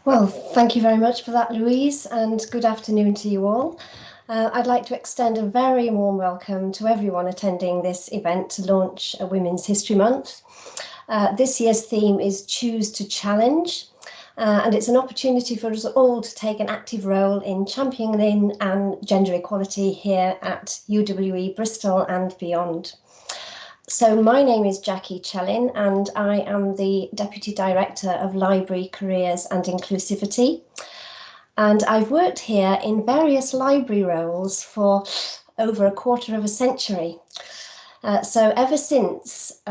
Well, thank you very much for that, Louise, and good afternoon to you all. I'd like to extend a very warm welcome to everyone attending this event to launch Women's History Month. This year's theme is Choose to Challenge, and it's an opportunity for us all to take an active role in championing gender equality here at UWE Bristol and beyond. So my name is Jackie Chellin and I am the Deputy Director of Library Careers and Inclusivity. And I've worked here in various library roles for over a quarter of a century. So ever since,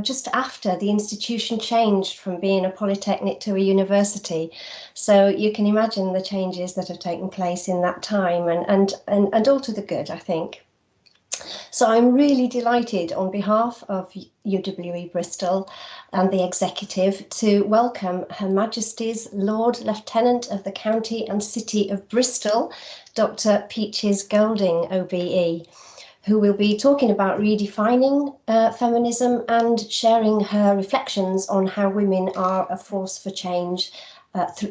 just after the institution changed from being a polytechnic to a university. So you can imagine the changes that have taken place in that time and all to the good, I think. So I'm really delighted on behalf of UWE Bristol and the executive to welcome Her Majesty's Lord Lieutenant of the County and City of Bristol, Dr. Peaches Golding OBE, who will be talking about redefining feminism and sharing her reflections on how women are a force for change,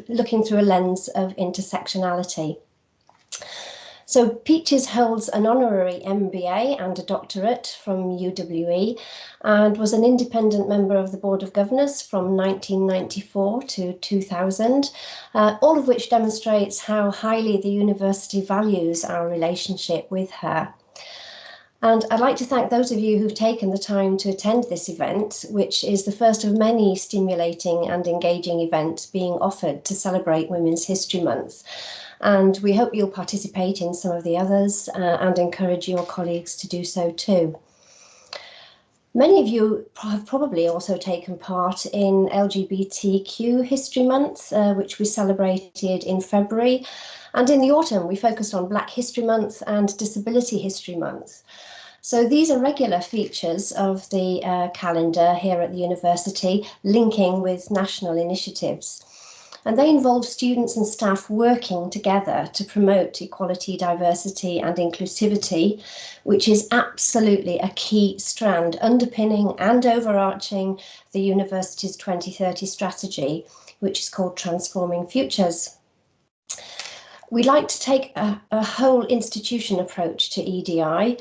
looking through a lens of intersectionality. So Peaches holds an honorary MBA and a doctorate from UWE and was an independent member of the Board of Governors from 1994 to 2000, all of which demonstrates how highly the university values our relationship with her. And I'd like to thank those of you who've taken the time to attend this event, which is the first of many stimulating and engaging events being offered to celebrate Women's History Month. And we hope you'll participate in some of the others and encourage your colleagues to do so too. Many of you have probably also taken part in LGBTQ History Month, which we celebrated in February. And in the autumn, we focused on Black History Month and Disability History Month. So these are regular features of the calendar here at the university, linking with national initiatives. And they involve students and staff working together to promote equality, diversity and inclusivity, which is absolutely a key strand underpinning and overarching the university's 2030 strategy, which is called Transforming Futures. We like to take a whole institution approach to EDI,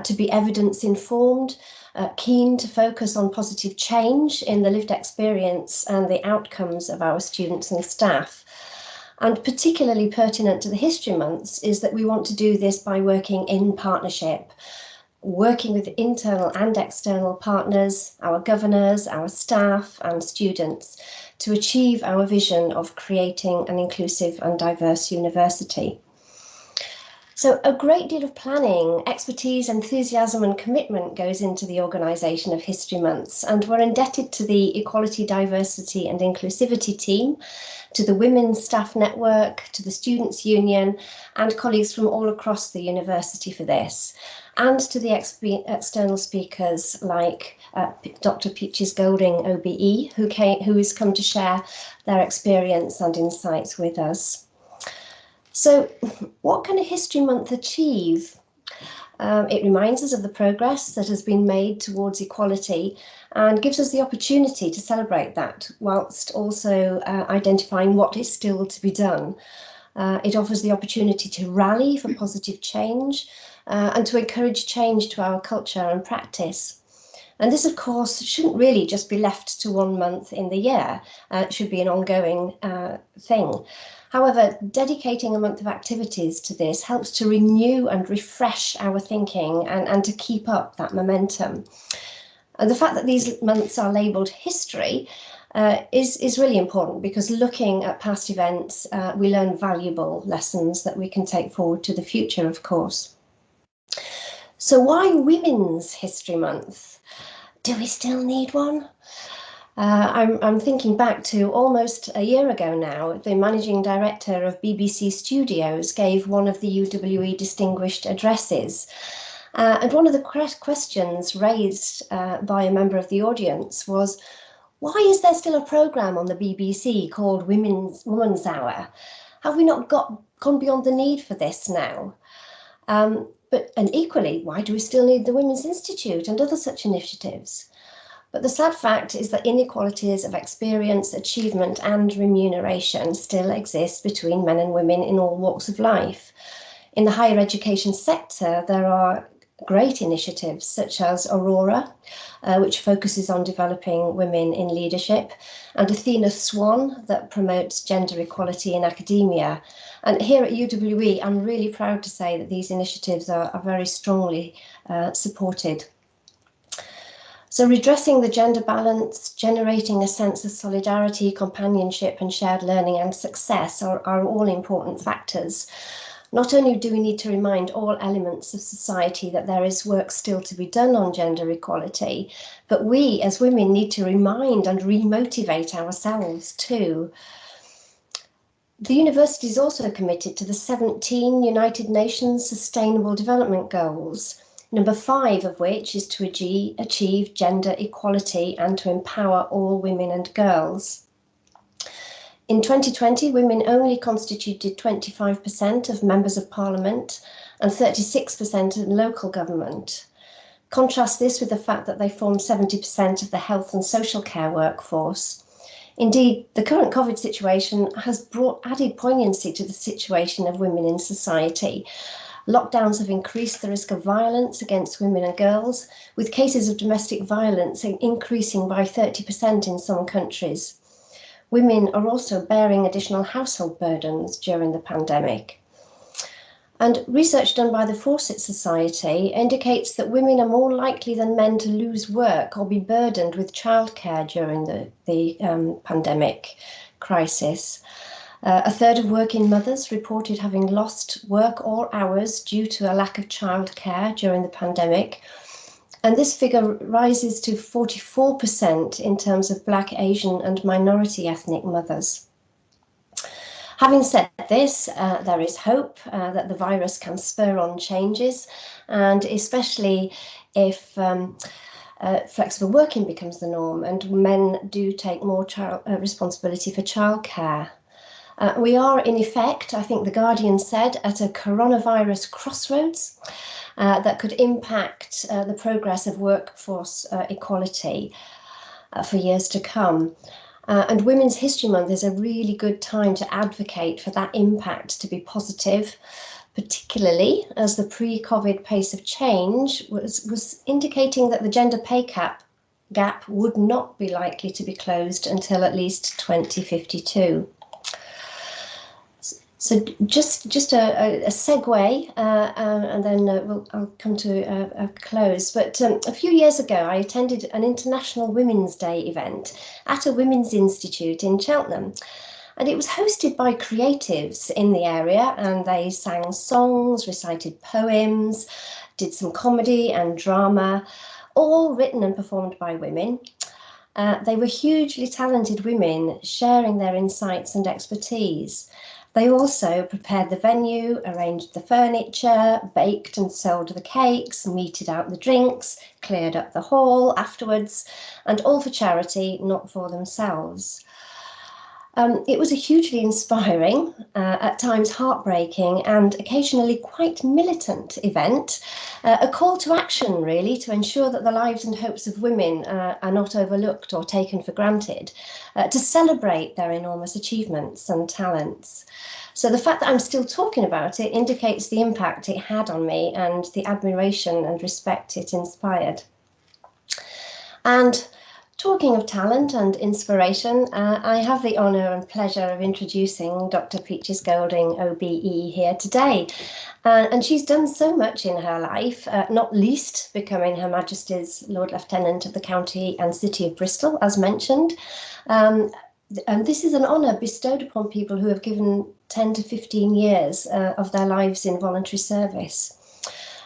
to be evidence informed, keen to focus on positive change in the lived experience and the outcomes of our students and staff. And particularly pertinent to the History Months is that we want to do this by working in partnership, working with internal and external partners, our governors, our staff and students to achieve our vision of creating an inclusive and diverse university. So a great deal of planning, expertise, enthusiasm and commitment goes into the organisation of History Months, and we're indebted to the Equality, Diversity and Inclusivity team, to the Women's Staff Network, to the Students' Union and colleagues from all across the university for this, and to the external speakers like Dr. Peaches Golding OBE, who has come to share their experience and insights with us. So what can a History Month achieve? It reminds us of the progress that has been made towards equality and gives us the opportunity to celebrate that, whilst also identifying what is still to be done. It offers the opportunity to rally for positive change and to encourage change to our culture and practice. And this, of course, shouldn't really just be left to 1 month in the year. It should be an ongoing thing. However, dedicating a month of activities to this helps to renew and refresh our thinking and to keep up that momentum. And the fact that these months are labelled history is really important, because looking at past events, we learn valuable lessons that we can take forward to the future, of course. So why Women's History Month? Do we still need one? I'm thinking back to almost a year ago now. The managing director of BBC Studios gave one of the UWE distinguished addresses. And one of the questions raised by a member of the audience was, why is there still a programme on the BBC called Woman's Hour? Have we not gone beyond the need for this now? And equally, why do we still need the Women's Institute and other such initiatives? But the sad fact is that inequalities of experience, achievement and remuneration still exist between men and women in all walks of life. In the higher education sector, there are great initiatives such as Aurora, which focuses on developing women in leadership, and Athena Swan, that promotes gender equality in academia. And here at UWE, I'm really proud to say that these initiatives are very strongly supported. So redressing the gender balance, generating a sense of solidarity, companionship and shared learning and success are all important factors. Not only do we need to remind all elements of society that there is work still to be done on gender equality, but we as women need to remind and remotivate ourselves too. The university is also committed to the 17 United Nations Sustainable Development Goals, number 5 of which is to achieve gender equality and to empower all women and girls. In 2020, women only constituted 25% of members of parliament and 36% in local government. Contrast this with the fact that they form 70% of the health and social care workforce. Indeed, the current COVID situation has brought added poignancy to the situation of women in society. Lockdowns have increased the risk of violence against women and girls, with cases of domestic violence increasing by 30% in some countries. Women are also bearing additional household burdens during the pandemic. And research done by the Fawcett Society indicates that women are more likely than men to lose work or be burdened with childcare during the pandemic crisis. A third of working mothers reported having lost work or hours due to a lack of childcare during the pandemic. And this figure rises to 44% in terms of Black, Asian and minority ethnic mothers. Having said this, there is hope that the virus can spur on changes, and especially if flexible working becomes the norm and men do take more responsibility for childcare. We are, in effect, I think The Guardian said, at a coronavirus crossroads that could impact the progress of workforce equality for years to come. And Women's History Month is a really good time to advocate for that impact to be positive, particularly as the pre-COVID pace of change was indicating that the gender pay gap would not be likely to be closed until at least 2052. So just a segue, and then I'll come to a close. But a few years ago, I attended an International Women's Day event at a women's institute in Cheltenham. And it was hosted by creatives in the area, and they sang songs, recited poems, did some comedy and drama, all written and performed by women. They were hugely talented women sharing their insights and expertise. They also prepared the venue, arranged the furniture, baked and sold the cakes, meted out the drinks, cleared up the hall afterwards, and all for charity, not for themselves. It was a hugely inspiring, at times heartbreaking, and occasionally quite militant event, a call to action really to ensure that the lives and hopes of women are not overlooked or taken for granted, to celebrate their enormous achievements and talents. So the fact that I'm still talking about it indicates the impact it had on me and the admiration and respect it inspired. And talking of talent and inspiration, I have the honour and pleasure of introducing Dr. Peaches Golding OBE here today. And she's done so much in her life, not least becoming Her Majesty's Lord Lieutenant of the County and City of Bristol, as mentioned. And this is an honour bestowed upon people who have given 10 to 15 years of their lives in voluntary service.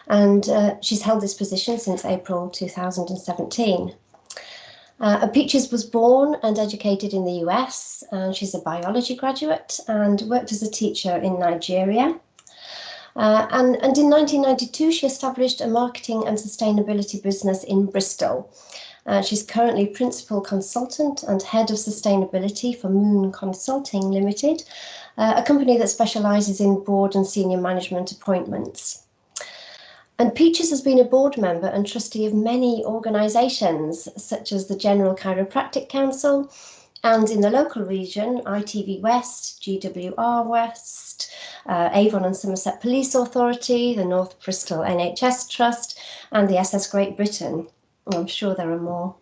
And she's held this position since April 2017. Peaches was born and educated in the US. She's a biology graduate and worked as a teacher in Nigeria. And in 1992, she established a marketing and sustainability business in Bristol. She's currently principal consultant and head of sustainability for Moon Consulting Limited, a company that specialises in board and senior management appointments. And Peaches has been a board member and trustee of many organisations, such as the General Chiropractic Council, and in the local region, ITV West, GWR West, Avon and Somerset Police Authority, the North Bristol NHS Trust, and the SS Great Britain. I'm sure there are more.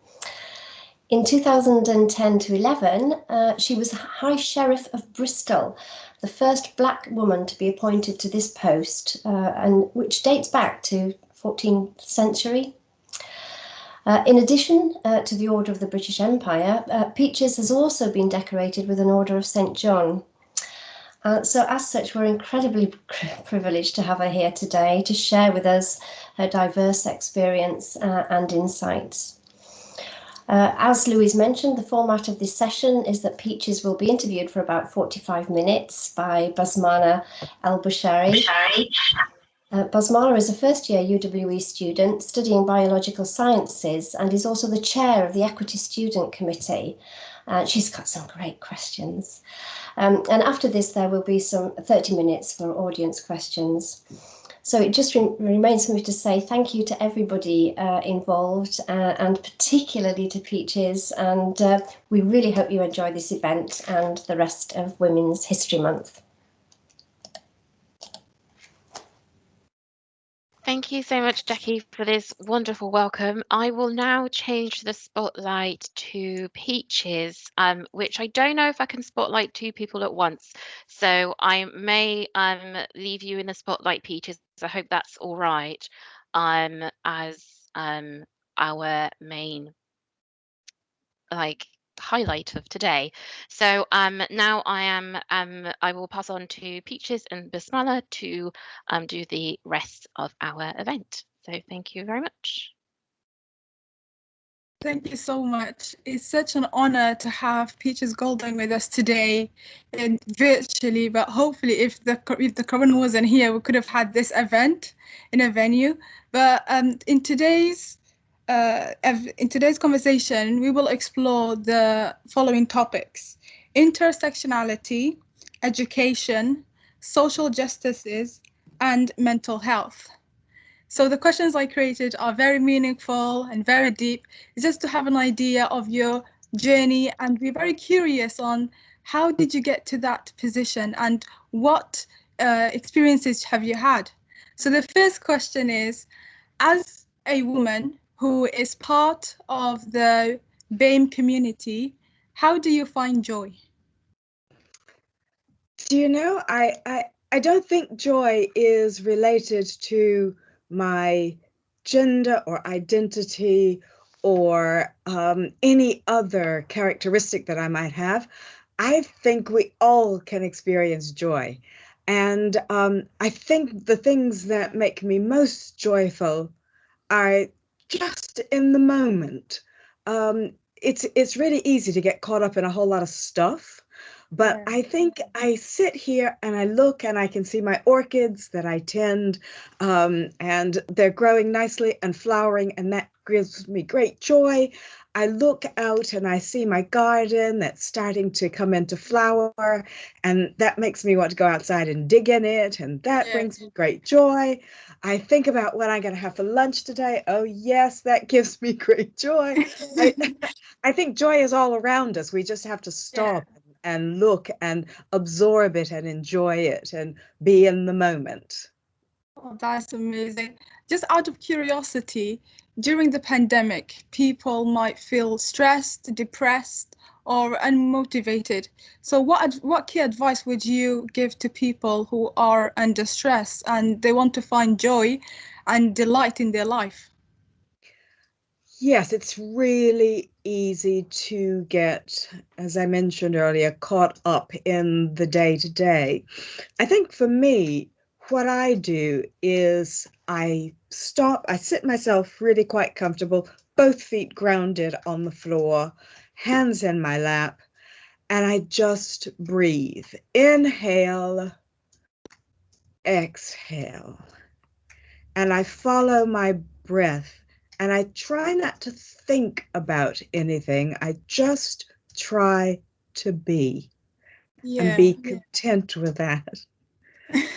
In 2010 to 11, she was High Sheriff of Bristol, the first black woman to be appointed to this post, and which dates back to 14th century. In addition to the Order of the British Empire, Peaches has also been decorated with an Order of St. John. So as such, we're incredibly privileged to have her here today to share with us her diverse experience and insights. As Louise mentioned, the format of this session is that Peaches will be interviewed for about 45 minutes by Bassmala Elbushary. Bassmala is a first-year UWE student studying biological sciences and is also the chair of the Equity Student Committee. She's got some great questions. And after this, there will be some 30 minutes for audience questions. So it just remains for me to say thank you to everybody involved and particularly to Peaches. And we really hope you enjoy this event and the rest of Women's History Month. Thank you so much, Jackie, for this wonderful welcome. I will now change the spotlight to Peaches, which I don't know if I can spotlight two people at once. So I may leave you in the spotlight, Peaches. I hope that's all right, as our main highlight of today. So now I will pass on to Peaches and Bassmala to do the rest of our event. So thank you very much. Thank you so much. It's such an honor to have Peaches Golding with us today, and virtually, but hopefully if the corona wasn't here, we could have had this event in a venue. But in today's conversation, we will explore the following topics: intersectionality, education, social justices, and mental health. So the questions I created are very meaningful and very deep. It's just to have an idea of your journey and be very curious on how did you get to that position and what experiences have you had. So the first question is, as a woman who is part of the BAME community, how do you find joy? Do you know, I don't think joy is related to my gender or identity or any other characteristic that I might have. I think we all can experience joy. And I think the things that make me most joyful are just in the moment. It's really easy to get caught up in a whole lot of stuff. But I think I sit here and I look and I can see my orchids that I tend, and they're growing nicely and flowering, and that gives me great joy. I look out and I see my garden that's starting to come into flower, and that makes me want to go outside and dig in it, and that brings me great joy. I think about what I'm going to have for lunch today. Oh, yes, that gives me great joy. I think joy is all around us. We just have to stop and look and absorb it and enjoy it and be in the moment. Oh, that's amazing. Just out of curiosity, during the pandemic, people might feel stressed, depressed, or unmotivated. So what key advice would you give to people who are under stress and they want to find joy and delight in their life? Yes, it's really easy to get, as I mentioned earlier, caught up in the day-to-day. I think for me, what I do is I stop, I sit myself really quite comfortable, both feet grounded on the floor, hands in my lap, and I just breathe. Inhale, exhale, and I follow my breath. And I try not to think about anything. I just try to be and be content with that.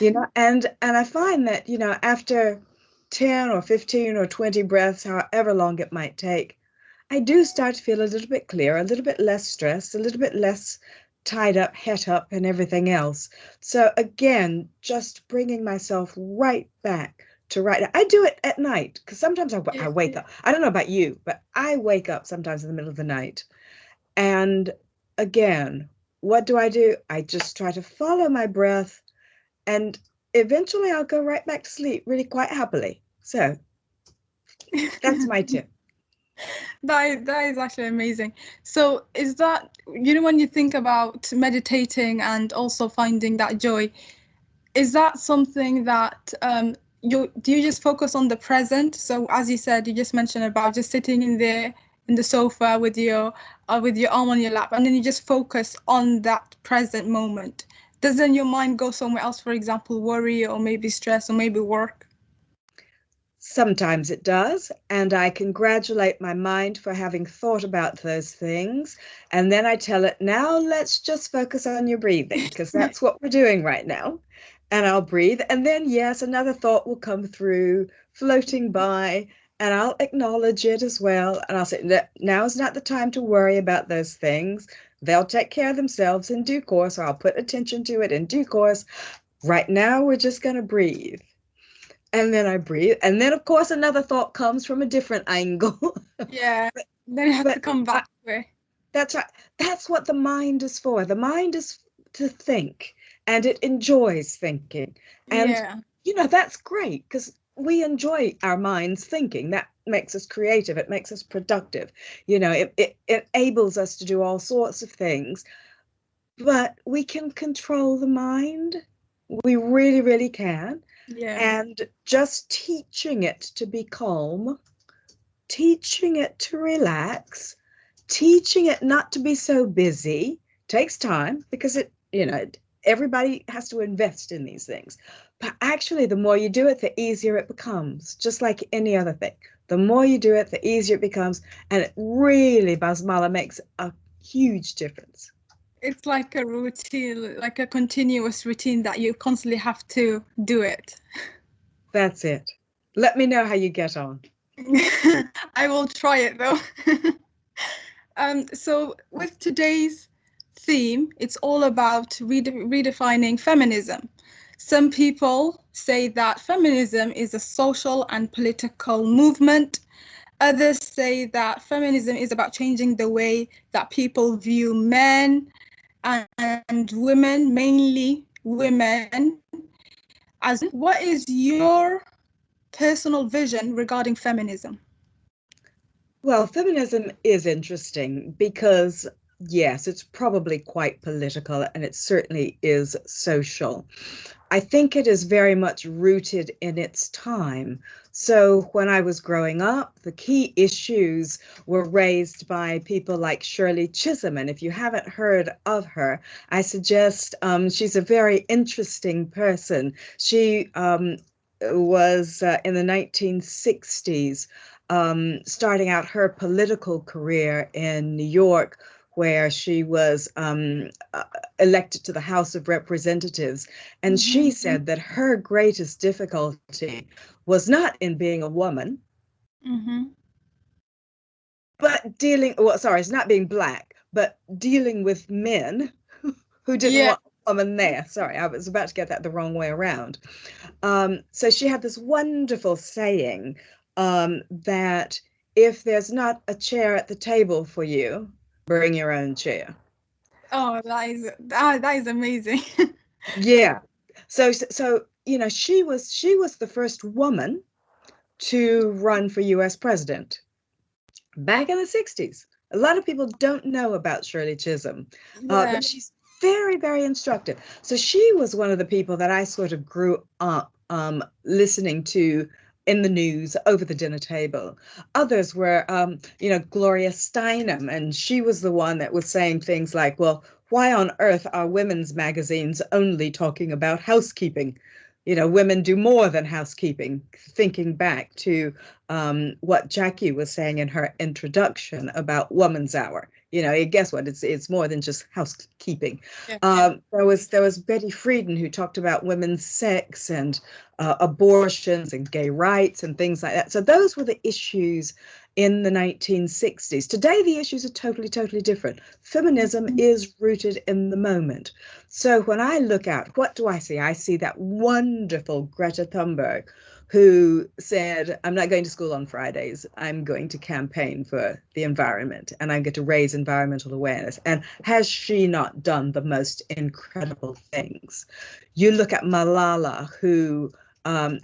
You know, and I find that, you know, after 10 or 15 or 20 breaths, however long it might take, I do start to feel a little bit clearer, a little bit less stressed, a little bit less tied up, het up, and everything else. So again, just bringing myself right back to right now. I do it at night because sometimes I wake up. I don't know about you, but I wake up sometimes in the middle of the night. And again, what do? I just try to follow my breath, and eventually I'll go right back to sleep really quite happily. So that's my tip. That is actually amazing. So is that, when you think about meditating and also finding that joy, is that something that do you just focus on the present? So as you said, you just mentioned about just sitting in the sofa with your arm on your lap, and then you just focus on that present moment. Doesn't your mind go somewhere else, for example, worry or maybe stress or maybe work? Sometimes it does, and I congratulate my mind for having thought about those things. And then I tell it, now let's just focus on your breathing, because that's what we're doing right now. And I'll breathe. And then, yes, another thought will come through, floating by, and I'll acknowledge it as well. And I'll say, now's not the time to worry about those things. They'll take care of themselves in due course, or I'll put attention to it in due course. Right now, we're just going to breathe. And then I breathe. And then, of course, another thought comes from a different angle. Yeah, then you have to come back to it. That's right. That's what the mind is for. The mind is to think, and it enjoys thinking. And, that's great because we enjoy our minds thinking. That makes us creative. It makes us productive. It enables us to do all sorts of things. But we can control the mind. We really, really can. Yeah. And just teaching it to be calm, teaching it to relax, teaching it not to be so busy takes time because everybody has to invest in these things. But actually, the more you do it, the easier it becomes, just like any other thing. The more you do it, the easier it becomes. And it really, Bassmala, makes a huge difference. It's like a routine, like a continuous routine that you constantly have to do it. That's it. Let me know how you get on. I will try it though. So with today's theme, it's all about redefining feminism. Some people say that feminism is a social and political movement. Others say that feminism is about changing the way that people view men and women, mainly women. What is your personal vision regarding feminism? Well, feminism is interesting because, yes, it's probably quite political and it certainly is social. I think it is very much rooted in its time. So when I was growing up, the key issues were raised by people like Shirley Chisholm. And if you haven't heard of her, I suggest she's a very interesting person. She was in the 1960s, starting out her political career in New York, where she was elected to the House of Representatives. And she said that her greatest difficulty was not in being a woman, but it's not being Black, but dealing with men who didn't want a woman there. Sorry, I was about to get that the wrong way around. So she had this wonderful saying that if there's not a chair at the table for you, bring your own chair. Oh, that is amazing. Yeah. So she was the first woman to run for US president back in the 60s. A lot of people don't know about Shirley Chisholm, but she's very, very instructive. So she was one of the people that I sort of grew up listening to in the news over the dinner table. Others were, Gloria Steinem, and she was the one that was saying things like, well, why on earth are women's magazines only talking about housekeeping? Women do more than housekeeping, thinking back to what Jackie was saying in her introduction about Woman's Hour. You know, guess what? It's more than just housekeeping. Yeah. There was Betty Friedan, who talked about women's sex and abortions and gay rights and things like that. So those were the issues in the 1960s. Today, the issues are totally, totally different. Feminism is rooted in the moment. So when I look out, what do I see? I see that wonderful Greta Thunberg, who said, I'm not going to school on Fridays. I'm going to campaign for the environment, and I'm going to raise environmental awareness. And has she not done the most incredible things? You look at Malala, who,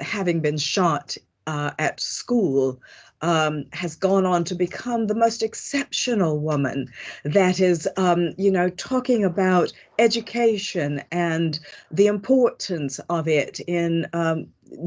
having been shot at school, has gone on to become the most exceptional woman that is, you know, talking about education and the importance of it in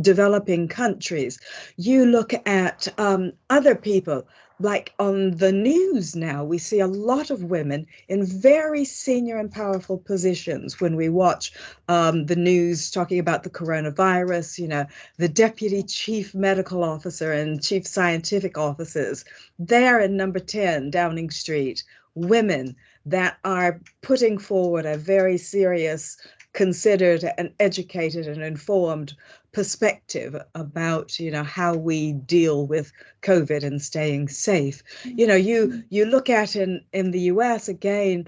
developing countries. You look at other people, like on the news now, we see a lot of women in very senior and powerful positions. When we watch the news talking about the coronavirus, you know, the deputy chief medical officer and chief scientific officers, there in number 10 Downing Street, women that are putting forward a very serious, considered and educated and informed perspective about, you know, how we deal with COVID and staying safe. You know, you look at in the US again,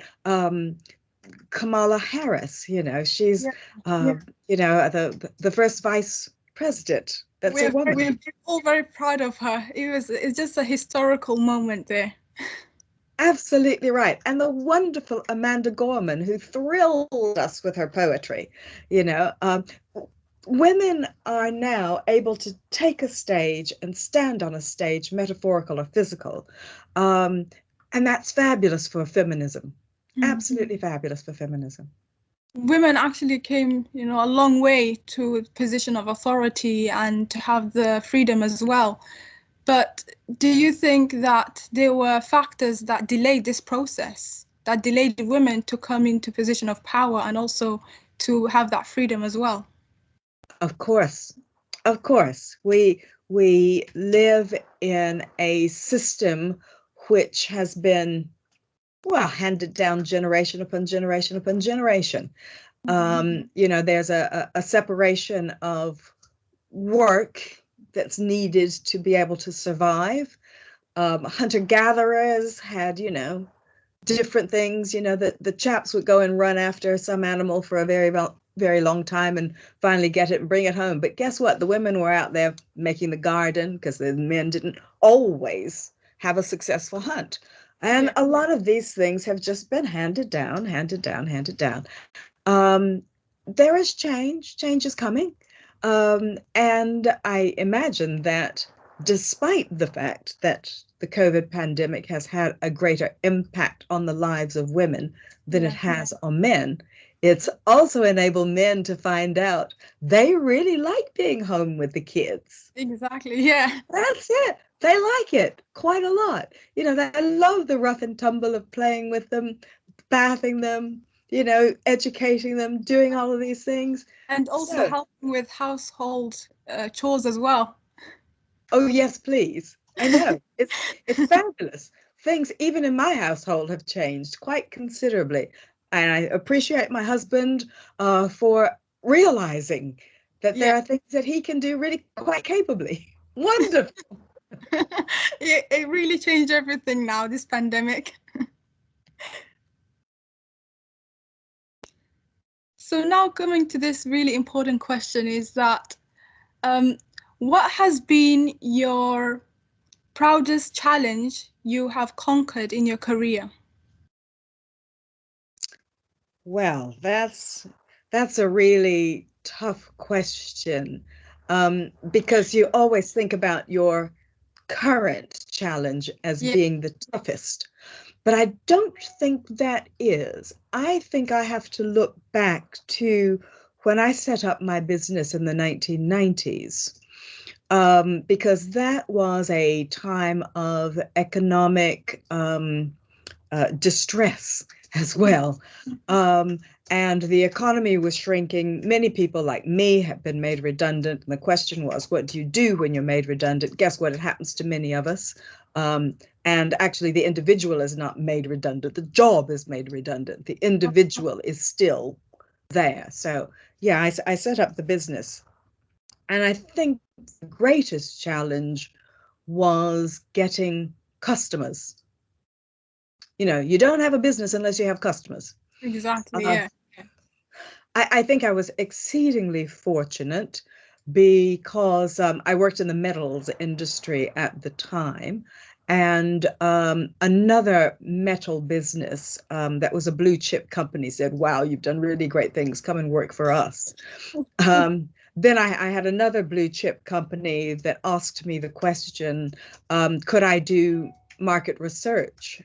Kamala Harris, you know, she's you know, the first vice president that's a woman. We're all very proud of her. It's just a historical moment there. Absolutely right. And the wonderful Amanda Gorman, who thrilled us with her poetry. You know, women are now able to take a stage and stand on a stage, metaphorical or physical. And that's fabulous for feminism. Absolutely fabulous for feminism. Women actually came, you know, a long way to a position of authority and to have the freedom as well. But do you think that there were factors that delayed this process, that delayed women to come into position of power and also to have that freedom as well? Of course. Of course. We live in a system which has been, well, handed down generation upon generation upon generation. You know, there's a separation of work that's needed to be able to survive. Hunter-gatherers had, you know, different things. You know, the chaps would go and run after some animal for a very long time and finally get it and bring it home. But guess what? The women were out there making the garden because the men didn't always have a successful hunt. And a lot of these things have just been handed down, handed down, handed down. There is change. Change is coming. And I imagine that despite the fact that the COVID pandemic has had a greater impact on the lives of women than it has on men, it's also enabled men to find out they really like being home with the kids. Exactly, yeah. That's it. They like it quite a lot. You know, they love the rough and tumble of playing with them, bathing them, you know, educating them, doing all of these things. And also helping with household chores as well. Oh, yes, please. I know. It's fabulous. Things, even in my household, have changed quite considerably. And I appreciate my husband for realizing that there are things that he can do really quite capably. Wonderful. It really changed everything now, this pandemic. So now coming to this really important question is that what has been your proudest challenge you have conquered in your career? Well, that's a really tough question because you always think about your current challenge as being the toughest. But I don't think that is. I think I have to look back to when I set up my business in the 1990s, because that was a time of economic distress as well. And the economy was shrinking. Many people like me have been made redundant. And the question was, what do you do when you're made redundant? Guess what? It happens to many of us. And actually, the individual is not made redundant. The job is made redundant. The individual is still there. So, yeah, I set up the business. And I think the greatest challenge was getting customers. You know, you don't have a business unless you have customers. Exactly, yeah. I think I was exceedingly fortunate because I worked in the metals industry at the time, and another metal business that was a blue chip company said, "Wow, you've done really great things. Come and work for us." Then I had another blue chip company that asked me the question, could I do market research?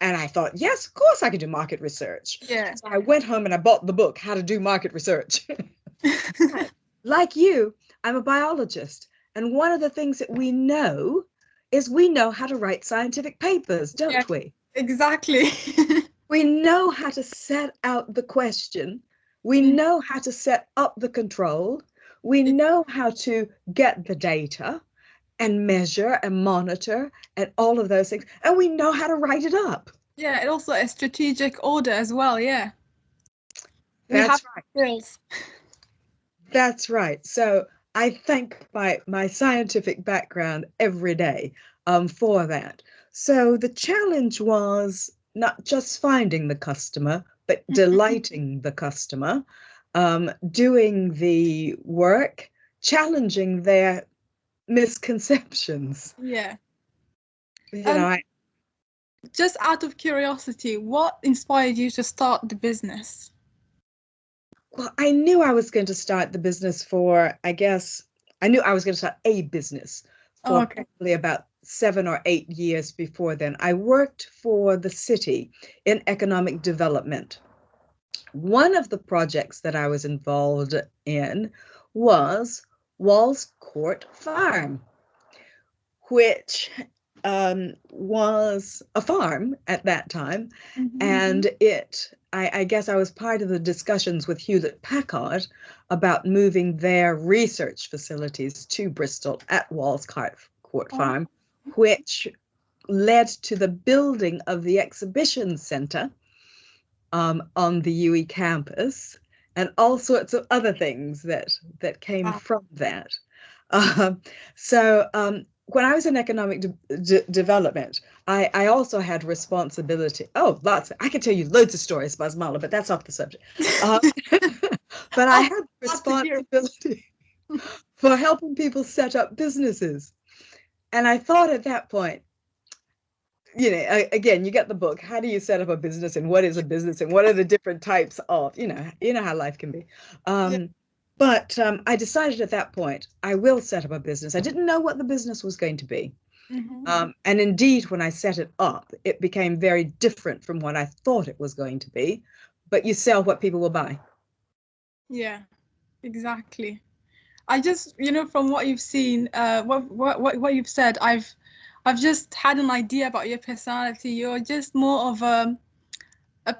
And I thought, yes, of course I can do market research. Yeah. So I went home and I bought the book, How to Do Market Research. Like you, I'm a biologist. And one of the things that we know is we know how to write scientific papers, don't we? Exactly. We know how to set out the question. We know how to set up the control. We know how to get the data and measure and monitor and all of those things. And we know how to write it up. Yeah, and also a strategic order as well, yeah. That's right. Skills. That's right. So I thank my scientific background every day for that. So the challenge was not just finding the customer, but delighting the customer, doing the work, challenging their misconceptions. Yeah. You know, just out of curiosity, what inspired you to start the business? Well, I knew I was going to start the business for, I knew I was going to start a business for probably about 7 or 8 years before then. I worked for the city in economic development. One of the projects that I was involved in was Walls Court Farm, which was a farm at that time. And I guess I was part of the discussions with Hewlett Packard about moving their research facilities to Bristol at Walls Court Farm, which led to the building of the exhibition center on the UE campus, and all sorts of other things that came from that. When I was in economic development, I also had responsibility. Oh, lots. I can tell you loads of stories, Bassmala, but that's off the subject. But I had responsibility for helping people set up businesses. And I thought at that point, you know, again, you get the book, How Do You Set Up a Business, and what is a business, and what are the different types of, you know how life can be. But I decided at that point, I will set up a business. I didn't know what the business was going to be. And indeed, when I set it up, it became very different from what I thought it was going to be. But you sell what people will buy. Yeah, exactly. I just, you know, from what you've seen, what you've said, I've just had an idea about your personality. You're just more of a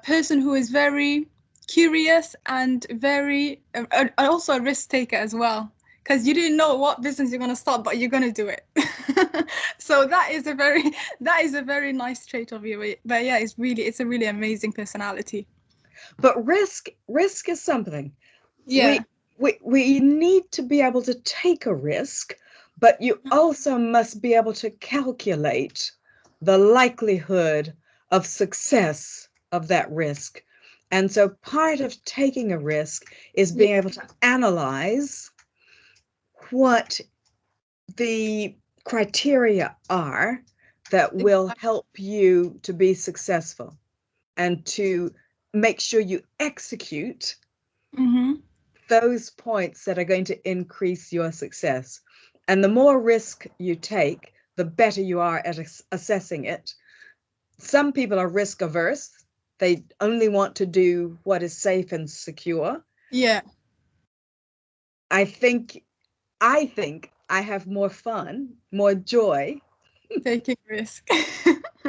person who is very curious and very also a risk taker as well, because you didn't know what business you're going to start, but you're going to do it. So that is a very nice trait of you. But yeah, it's a really amazing personality. But risk is something. Yeah. We need to be able to take a risk, but you also must be able to calculate the likelihood of success of that risk. And so part of taking a risk is being able to analyze what the criteria are that will help you to be successful and to make sure you execute those points that are going to increase your success. And the more risk you take, the better you are at assessing it. Some people are risk averse. They only want to do what is safe and secure. Yeah. I think I have more fun, more joy taking risk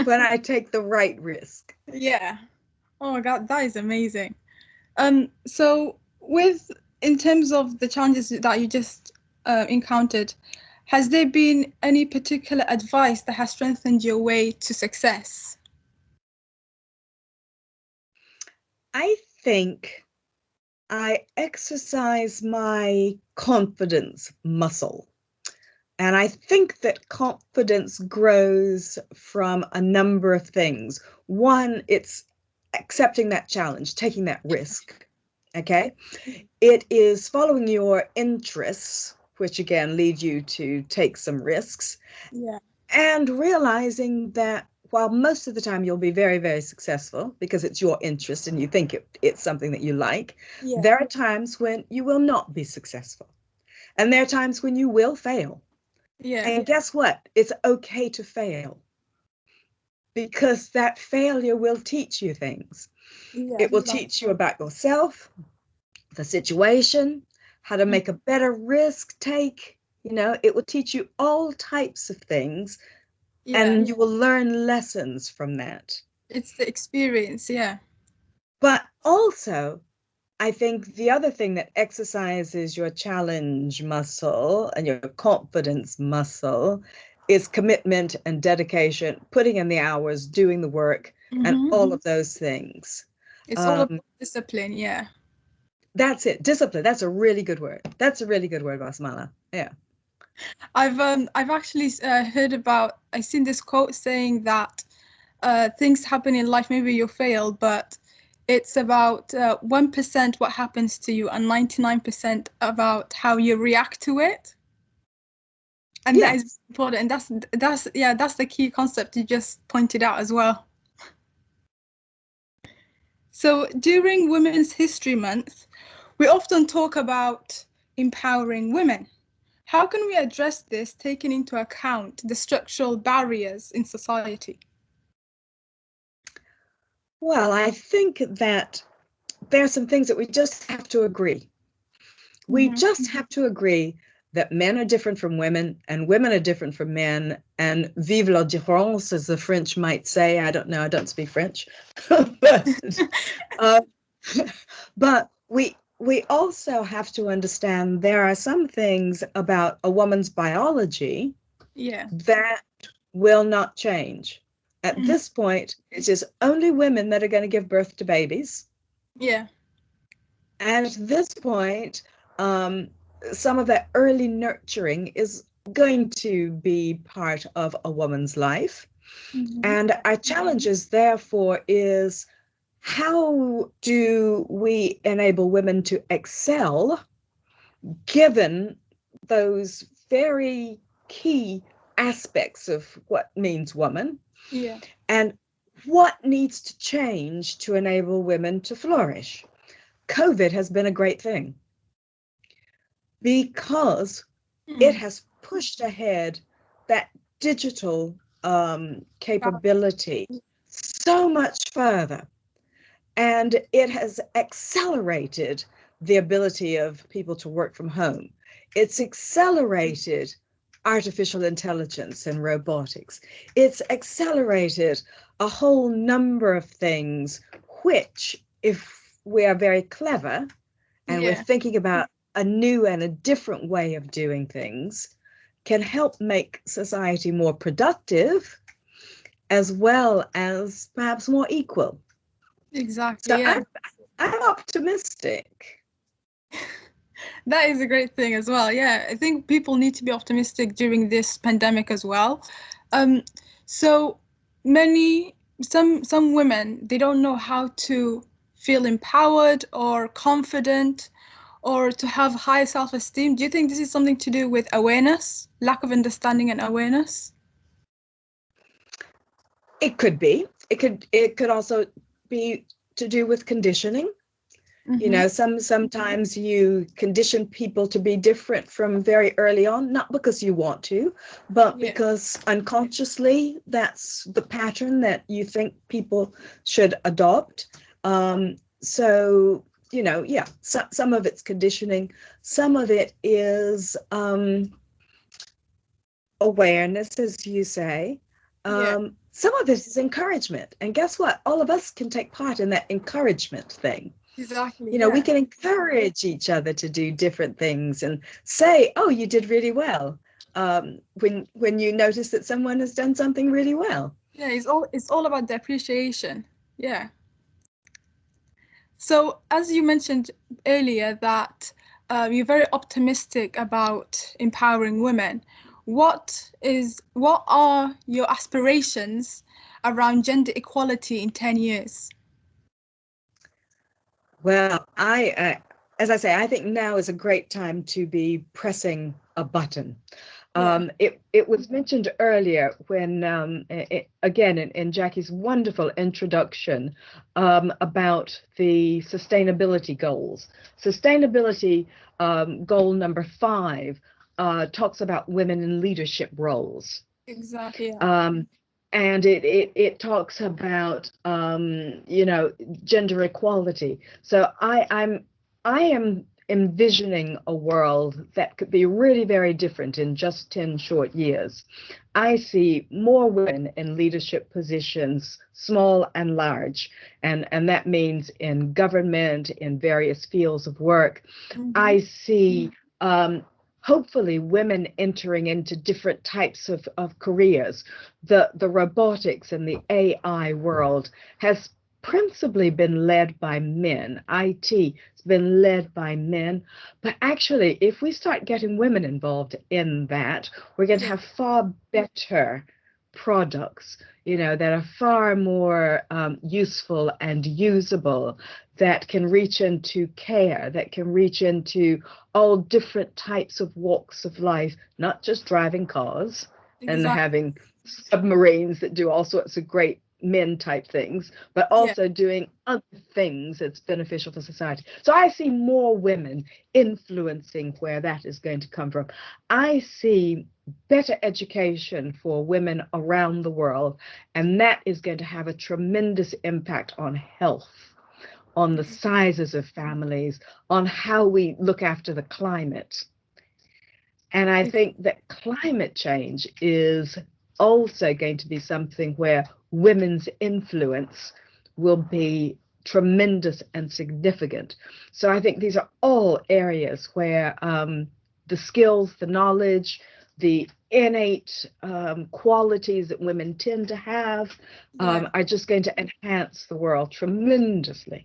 when I take the right risk. Yeah. Oh my God, that is amazing. So in terms of the challenges that you just encountered, Has there been any particular advice that has strengthened your way to success? I think I exercise my confidence muscle. And I think that confidence grows from a number of things. One, it's accepting that challenge, taking that risk. Okay. It is following your interests, which again lead you to take some risks. Yeah. And realizing that while most of the time you'll be very, very successful because it's your interest and you think it's something that you like, Yeah. there are times when you will not be successful. And there are times when you will fail. Yeah. And guess what? It's okay to fail because that failure will teach you things. Yeah. It will teach you about yourself, the situation, how to make a better risk take. You know, it will teach you all types of things, and you will learn lessons from that. It's the experience, yeah. But also, I think the other thing that exercises your challenge muscle and your confidence muscle is commitment and dedication, putting in the hours, doing the work, and all of those things. It's all about discipline, yeah. That's it. Discipline. That's a really good word. That's a really good word, Bassmala. Yeah. I've actually I've seen this quote saying that things happen in life, maybe you fail, but it's about 1% what happens to you and 99% about how you react to it. And yes. That is important. And that's the key concept you just pointed out as well. So during Women's History Month, we often talk about empowering women. How can we address this, taking into account the structural barriers in society? Well, I think that there are some things that we just have to agree. We just have to agree that men are different from women and women are different from men, and vive la différence, as the French might say. I don't know, I don't speak French. But we also have to understand there are some things about a woman's biology that will not change. At this point, it's just only women that are going to give birth to babies. Yeah. And at this point, some of that early nurturing is going to be part of a woman's life. And our challenges, therefore, is how do we enable women to excel given those very key aspects of what means woman? Yeah. And what needs to change to enable women to flourish? COVID has been a great thing because it has pushed ahead that digital capability so much further. And it has accelerated the ability of people to work from home. It's accelerated artificial intelligence and robotics. It's accelerated a whole number of things, which, if we are very clever and we're thinking about a new and a different way of doing things, can help make society more productive as well as perhaps more equal. Exactly. So yeah. I'm optimistic. That is a great thing as well. Yeah, I think people need to be optimistic during this pandemic as well. So some women, they don't know how to feel empowered or confident or to have high self-esteem. Do you think this is something to do with awareness, lack of understanding and awareness? It could be. It could also be to do with conditioning. You know, sometimes you condition people to be different from very early on, not because you want to, but because unconsciously that's the pattern that you think people should adopt. So, you know, some of it's conditioning, some of it is awareness, as you say. Some of it is encouragement. And guess what? All of us can take part in that encouragement thing. Exactly. You know, we can encourage each other to do different things and say, oh, you did really well. when you notice that someone has done something really well. Yeah, it's all about the appreciation. Yeah. So as you mentioned earlier that you're very optimistic about empowering women. What are your aspirations around gender equality in 10 years? Well, as I say, I think now is a great time to be pressing a button. It was mentioned earlier when, again, in Jackie's wonderful introduction about the sustainability goals. Sustainability goal number 5 talks about women in leadership roles. Exactly. And it talks about gender equality. So I am envisioning a world that could be really very different in just 10 short years. I see more women in leadership positions, small and large, and that means in government, in various fields of work. Mm-hmm. I see hopefully women entering into different types of careers. The robotics and the AI world has principally been led by men. IT has been led by men. But actually, if we start getting women involved in that, we're going to have far better products, that are far more useful and usable, that can reach into care, that can reach into all different types of walks of life, not just driving cars and having submarines that do all sorts of great men type things, but also doing other things that's beneficial for society. So I see more women influencing where that is going to come from. I see better education for women around the world, and that is going to have a tremendous impact on health, on the sizes of families, on how we look after the climate. And I think that climate change is also going to be something where women's influence will be tremendous and significant. So I think these are all areas where the skills, the knowledge, the innate qualities that women tend to have are just going to enhance the world tremendously.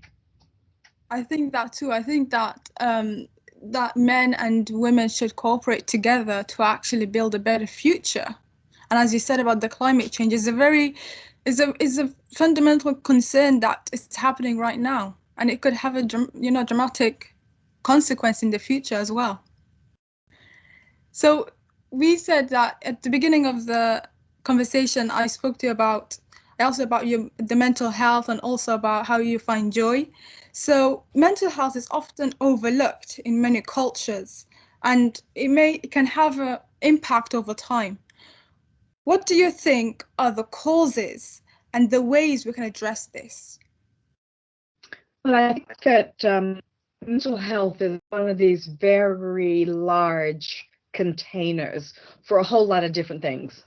I think that too. I think that that men and women should cooperate together to actually build a better future. And as you said about the climate change, is a fundamental concern that is happening right now, and it could have a dramatic consequence in the future as well. So we said that at the beginning of the conversation, I spoke to you about the mental health and also about how you find joy. So mental health is often overlooked in many cultures, and it can have an impact over time. What do you think are the causes and the ways we can address this? Well, I think that mental health is one of these very large containers for a whole lot of different things.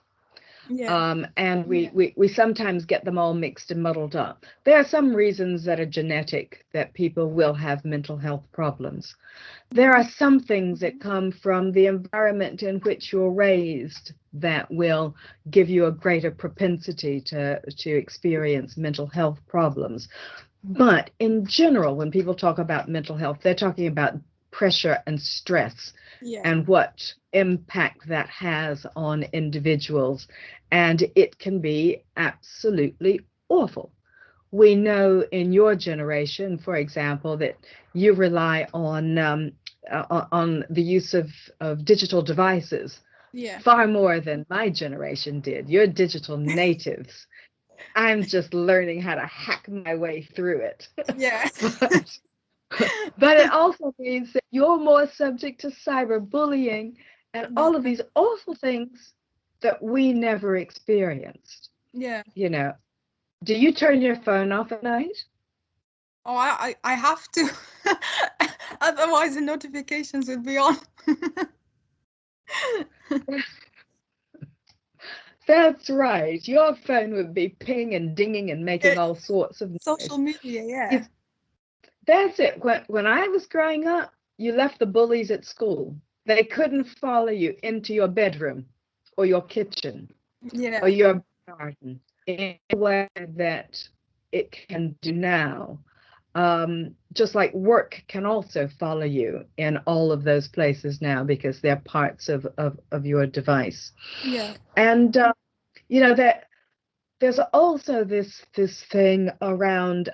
And we sometimes get them all mixed and muddled up. There are some reasons that are genetic, that people will have mental health problems. There are some things that come from the environment in which you're raised that will give you a greater propensity to experience mental health problems. But in general, when people talk about mental health, they're talking about pressure and stress and what impact that has on individuals. And it can be absolutely awful. We know in your generation, for example, that you rely on the use of digital devices far more than my generation did. You're digital natives. I'm just learning how to hack my way through it. But it also means that you're more subject to cyberbullying and all of these awful things that we never experienced. Do you turn your phone off at night? Oh, I have to. Otherwise the notifications would be on. That's right. Your phone would be ping and dinging and making all sorts of noise. Social media, That's it. When I was growing up, you left the bullies at school. They couldn't follow you into your bedroom or your kitchen or Yeah. your garden in a way that it can do now. Just like work can also follow you in all of those places now because they're parts of your device. Yeah. And you know that there's also this thing around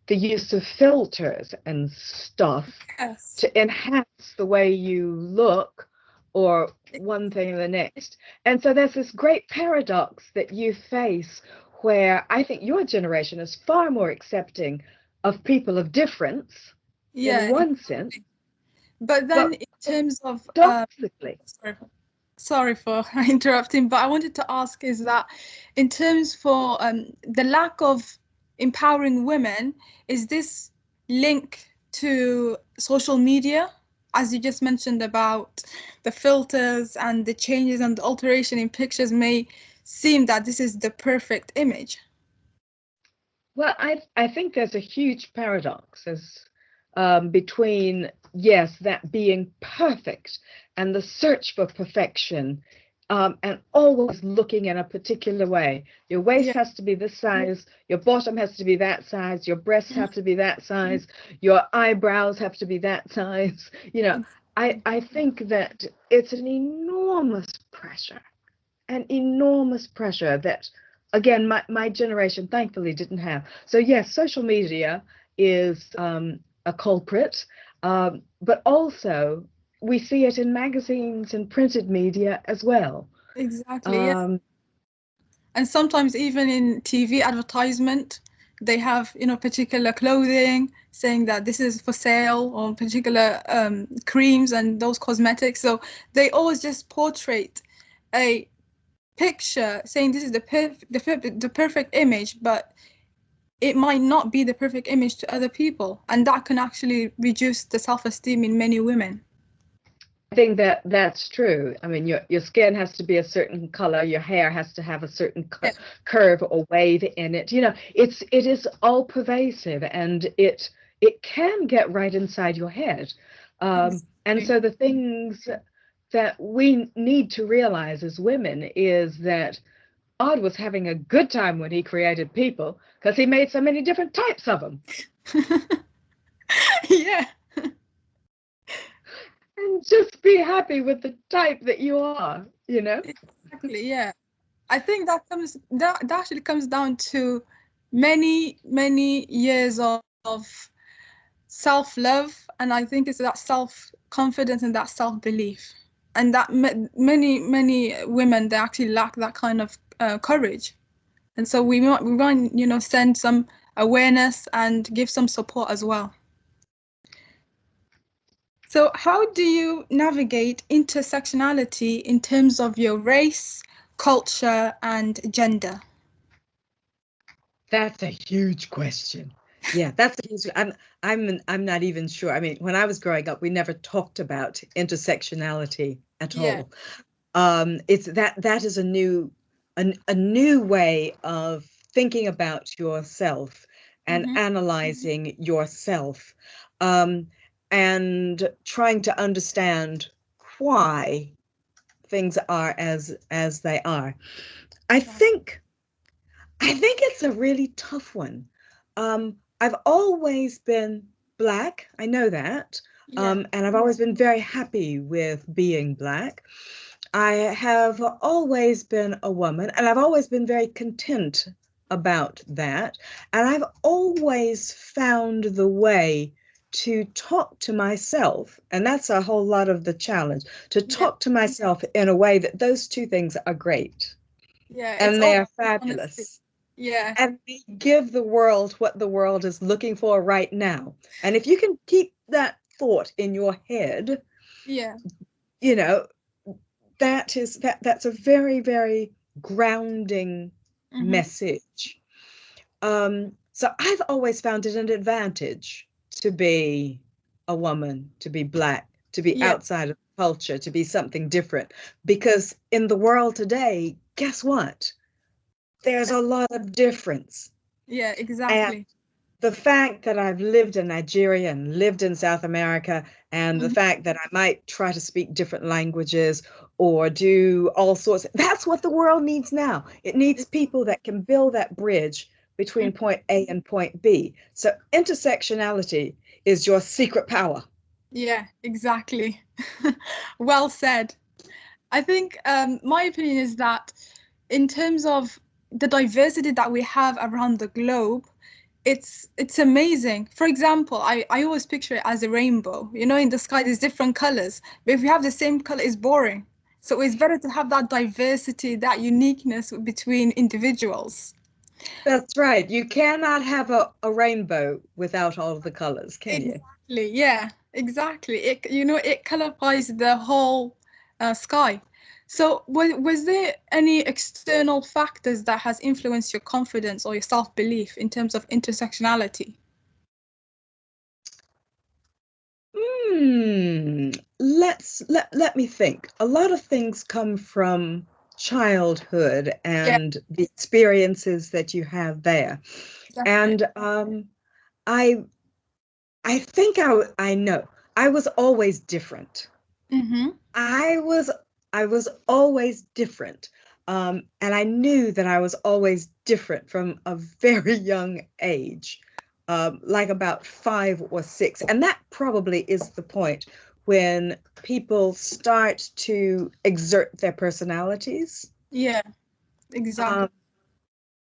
the use of filters and stuff Yes. to enhance the way you look or one thing or the next. And so there's this great paradox that you face where I think your generation is far more accepting of people of difference Yeah. in one sense, But then but in terms of paradoxically, sorry for interrupting, but I wanted to ask is that in terms for the lack of empowering women, is this link to social media, as you just mentioned about the filters and the changes and the alteration in pictures may seem that this is the perfect image? well, I think there's a huge paradox between, yes, that being perfect and the search for perfection, and always looking in a particular way. Your waist has to be this size, your bottom has to be that size, your breasts have to be that size, your eyebrows have to be that size. You know, I think that it's an enormous pressure that, again, my generation thankfully didn't have. So yes, social media is a culprit, but also we see it in magazines and printed media as well. Exactly. Yeah. And sometimes even in TV advertisement, they have, you know, particular clothing saying that this is for sale, or particular creams and those cosmetics. So they always just portray a picture saying this is the perfect image, but it might not be the perfect image to other people, and that can actually reduce the self-esteem in many women. I think that that's true. I mean, your skin has to be a certain color, your hair has to have a certain curve or wave in it. You know, it is all pervasive, and it can get right inside your head. And so the things that we need to realize as women is that God was having a good time when he created people, because he made so many different types of them. Yeah. And just be happy with the type that you are, you know? Exactly, yeah. I think that actually comes down to many years of self-love, and I think it's that self-confidence and that self-belief, and that many women, they actually lack that kind of courage, and so we want, you know, send some awareness and give some support as well. So how do you navigate intersectionality in terms of your race, culture, and gender? That's a huge question. Yeah, that's a huge. I'm not even sure. I mean, when I was growing up, we never talked about intersectionality at all. It's that is a new way of thinking about yourself and analyzing yourself, and trying to understand why things are as they are. I think it's a really tough one. I've always been Black, I know that, and I've always been very happy with being Black. I have always been a woman, and I've always been very content about that. And I've always found the way to talk to myself, and that's a whole lot of the challenge, to talk to myself in a way that those two things are great. Yeah, and they are fabulous. Honesty. Yeah. And they give the world what the world is looking for right now. And if you can keep that thought in your head, you know, that's a very, very grounding message. So I've always found it an advantage to be a woman, to be Black, to be outside of culture, to be something different. Because in the world today, guess what? There's a lot of difference. Yeah, exactly. the fact that I've lived in Nigeria and lived in South America, and the fact that I might try to speak different languages or do all sorts, that's what the world needs now. It needs people that can build that bridge between point A and point B. So intersectionality is your secret power. Yeah, exactly. Well said. I think my opinion is that in terms of the diversity that we have around the globe, it's amazing. For example, I always picture it as a rainbow. You know, in the sky there's different colors, but if we have the same color, it's boring. So it's better to have that diversity, that uniqueness between individuals. That's right. You cannot have a rainbow without all of the colors, can you? Exactly. Yeah, exactly. It clarifies the whole sky. So was there any external factors that has influenced your confidence or your self-belief in terms of intersectionality? Let me think. A lot of things come from childhood and the experiences that you have there. Definitely. And I think I know. I was always different. Mm-hmm. I was always different. And I knew that I was always different from a very young age, like about 5 or 6. And that probably is the point when people start to exert their personalities. Yeah, exactly.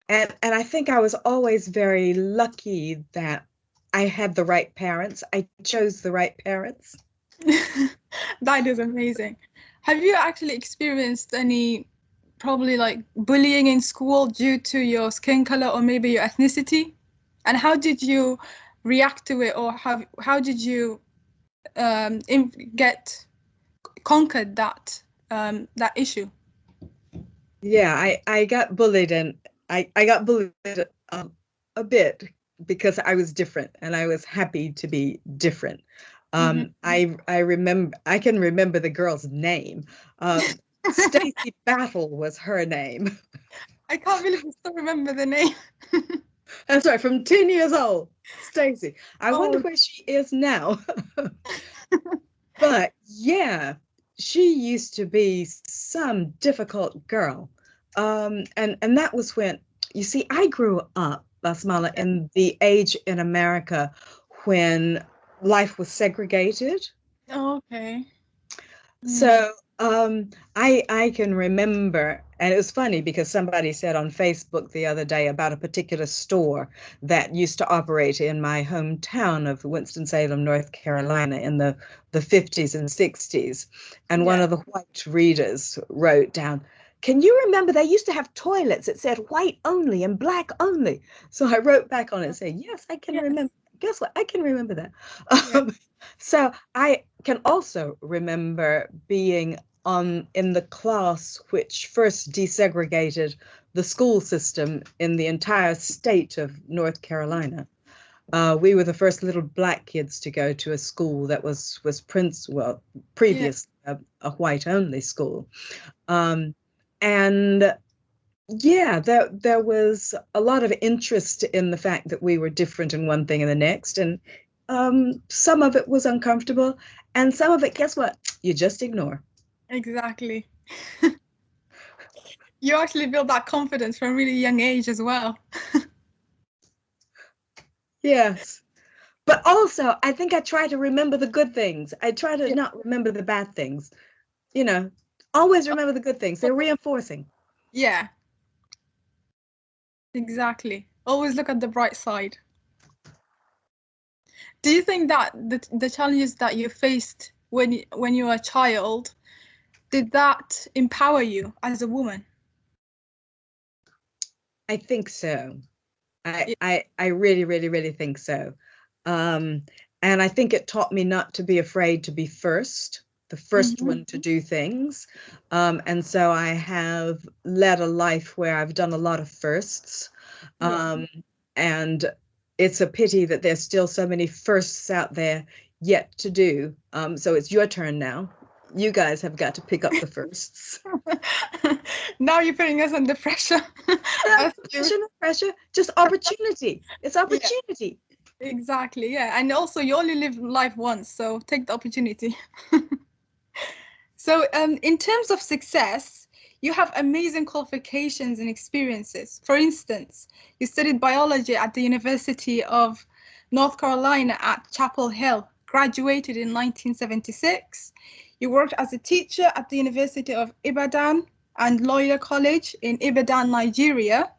And I think I was always very lucky that I had the right parents. I chose the right parents. That is amazing. Have you actually experienced any probably like bullying in school due to your skin color or maybe your ethnicity? And how did you react to it, or how did you get conquered that issue? Yeah, I got bullied, and I got bullied a bit because I was different and I was happy to be different. Mm-hmm. I can remember the girl's name. Stacy Battle was her name. I can't believe I still remember the name. That's right, from 10 years old, Stacy. I wonder Oh, where she is now. But yeah, she used to be some difficult girl. And that was when, you see, I grew up, Bassmala, in the age in America when life was segregated. okay. So I can remember, and it was funny because somebody said on Facebook the other day about a particular store that used to operate in my hometown of Winston-Salem, North Carolina in the 50s and 60s. And one Yeah. of the white readers wrote down, "Can you remember they used to have toilets that said white only and black only?" So I wrote back on it and said, yes, I can Yes. remember. Guess what? I can remember that. Yeah. So I can also remember being in the class which first desegregated the school system in the entire state of North Carolina. We were the first little black kids to go to a school that was Yeah. previous a white only school. And yeah, there was a lot of interest in the fact that we were different in one thing and the next. And some of it was uncomfortable. And some of it, guess what? You just ignore. Exactly. You actually build that confidence from a really young age as well. Yes. But also, I think I try to remember the good things. I try to Yeah. not remember the bad things. You know, always remember the good things. They're reinforcing. Yeah, exactly. Always look at the bright side. Do you think that the challenges that you faced when you were a child, did that empower you as a woman? I think so. Yeah. I really, really, really think so. Um, and I think it taught me not to be afraid to be first, the first one to do things. And so I have led a life where I've done a lot of firsts. Yeah. And it's a pity that there's still so many firsts out there yet to do. So it's your turn now. you guys have got to pick up the firsts. Now you're putting us under pressure. No pressure, just opportunity. It's opportunity. Yeah, exactly, yeah. And also, you only live life once, so take the opportunity. So in terms of success, you have amazing qualifications and experiences. For instance, you studied biology at the University of North Carolina at Chapel Hill, graduated in 1976. You worked as a teacher at the University of Ibadan and Loyola College in Ibadan, Nigeria.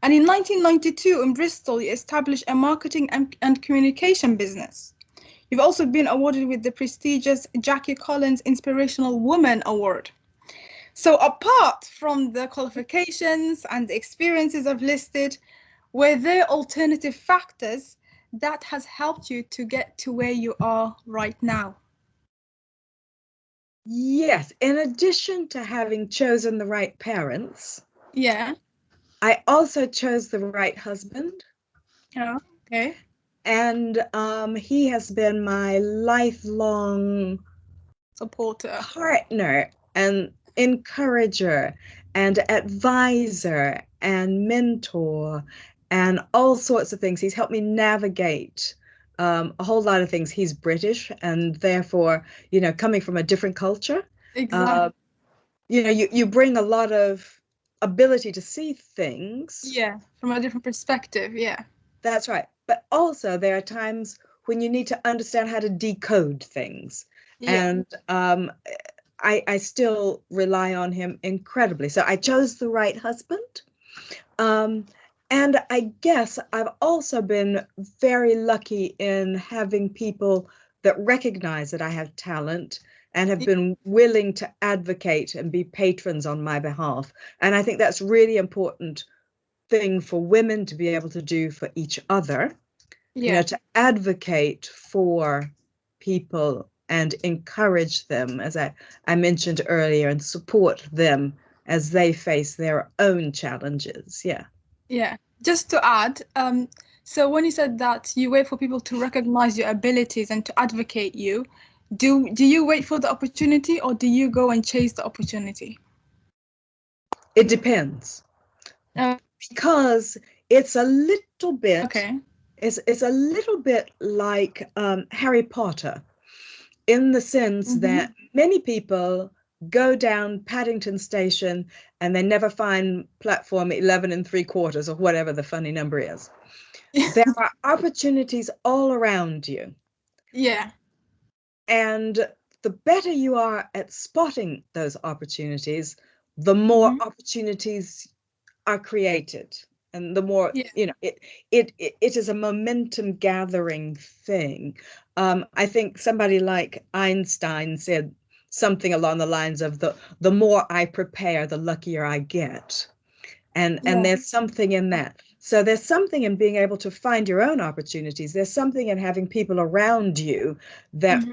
And in 1992 in Bristol, you established a marketing and communication business. You've also been awarded with the prestigious Jackie Collins Inspirational Woman Award. So apart from the qualifications and the experiences I've listed, were there alternative factors that has helped you to get to where you are right now? Yes, in addition to having chosen the right parents, Yeah, I also chose the right husband. yeah, okay. And he has been my lifelong Supporter, partner and encourager and advisor and mentor and all sorts of things. He's helped me navigate a whole lot of things. He's British, and therefore, you know, coming from a different culture, exactly. you know, you bring a lot of ability to see things. Yeah, from a different perspective, yeah. That's right. But also there are times when you need to understand how to decode things. Yeah. And I still rely on him incredibly. So I chose the right husband. And I guess I've also been very lucky in having people that recognize that I have talent and have been willing to advocate and be patrons on my behalf. And I think that's really important thing for women to be able to do for each other, you know, to advocate for people and encourage them, as I mentioned earlier, and support them as they face their own challenges. Yeah. Yeah. Just to add, so when you said that you wait for people to recognize your abilities and to advocate you, do you wait for the opportunity or do you go and chase the opportunity? It depends. Because it's a little bit, okay. It's a little bit like Harry Potter, in the sense that many people go down Paddington Station and they never find platform 11 3/4 or whatever the funny number is. There are opportunities all around you. Yeah. And the better you are at spotting those opportunities, the more opportunities are created. And the more, you know, it is a momentum gathering thing. I think somebody like Einstein said something along the lines of the more I prepare, the luckier I get. And there's something in that. So there's something in being able to find your own opportunities. There's something in having people around you that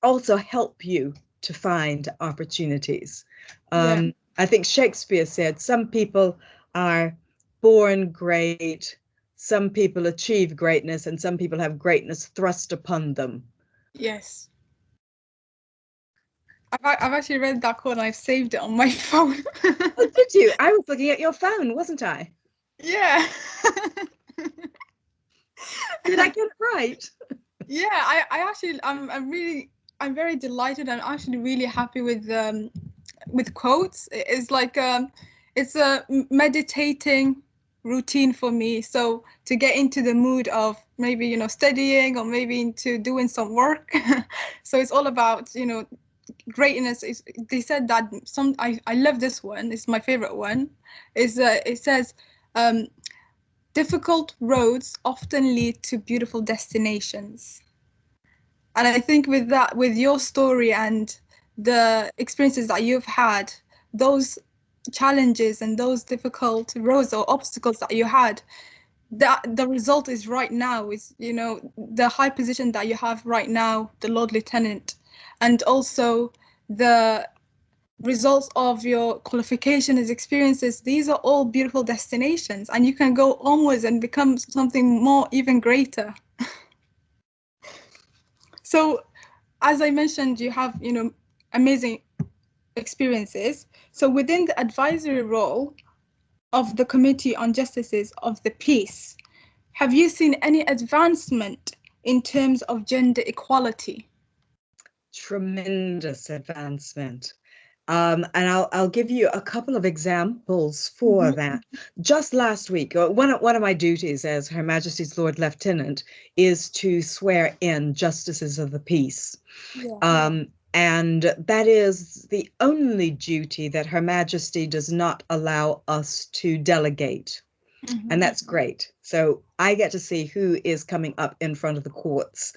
also help you to find opportunities. I think Shakespeare said some people are born great, some people achieve greatness, and some people have greatness thrust upon them. Yes. I've actually read that quote and I've saved it on my phone. Oh, did you? I was looking at your phone, wasn't I? Yeah. Did I get it right? Yeah, I actually I'm very delighted. I'm actually really happy with quotes. It's like it's a meditating routine for me. So to get into the mood of maybe, you know, studying or maybe into doing some work. So it's all about, you know, greatness. They said that I love this one. It's my favorite one. It says difficult roads often lead to beautiful destinations. And I think with that, with your story and the experiences that you've had, those challenges and those difficult roads or obstacles that you had, that the result is right now is, you know, the high position that you have right now, the Lord Lieutenant, and also the results of your qualifications, experiences. These are all beautiful destinations, and you can go onwards and become something more, even greater. So, as I mentioned, you have, you know, amazing experiences. So within the advisory role of the Committee on Justices of the Peace, have you seen any advancement in terms of gender equality? Tremendous advancement. And I'll give you a couple of examples for that. Just last week, one of my duties as Her Majesty's Lord Lieutenant is to swear in justices of the peace. Yeah. And that is the only duty that Her Majesty does not allow us to delegate. And that's great. So I get to see who is coming up in front of the courts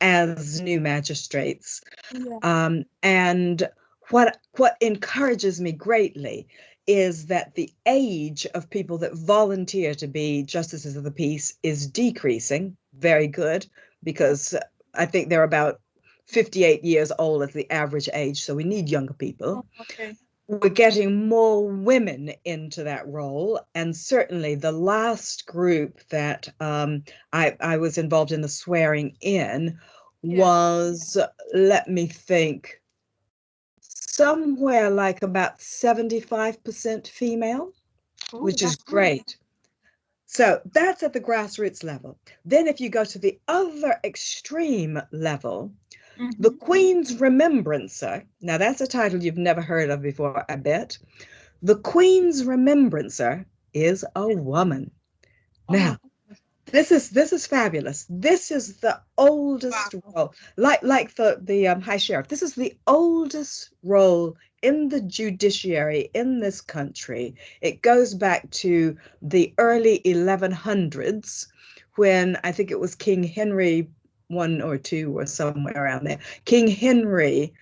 as new magistrates. Yeah. And what encourages me greatly is that the age of people that volunteer to be justices of the peace is decreasing. Very good, because I think they're about 58 years old as the average age. So we need younger people. Oh, okay. We're getting more women into that role. And certainly the last group that I was involved in the swearing in was, let me think, somewhere like about 75% female, which is great. So that's at the grassroots level. Then if you go to the other extreme level, the Queen's Remembrancer, now that's a title you've never heard of before, I bet. The Queen's Remembrancer is a woman. Now, this is fabulous. This is the oldest role, like the High Sheriff. This is the oldest role in the judiciary in this country. It goes back to the early 1100s, when I think it was King Henry I or II or somewhere around there. King Henry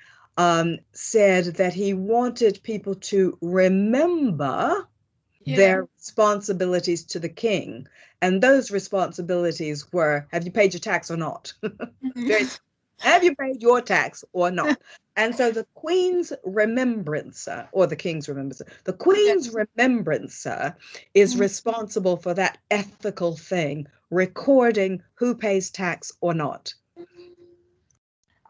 said that he wanted people to remember their responsibilities to the king. And those responsibilities were, have you paid your tax or not? Have you paid your tax or not? And so the Queen's Remembrancer, or the King's Remembrancer, the Queen's Remembrancer is responsible for that ethical thing, recording who pays tax or not.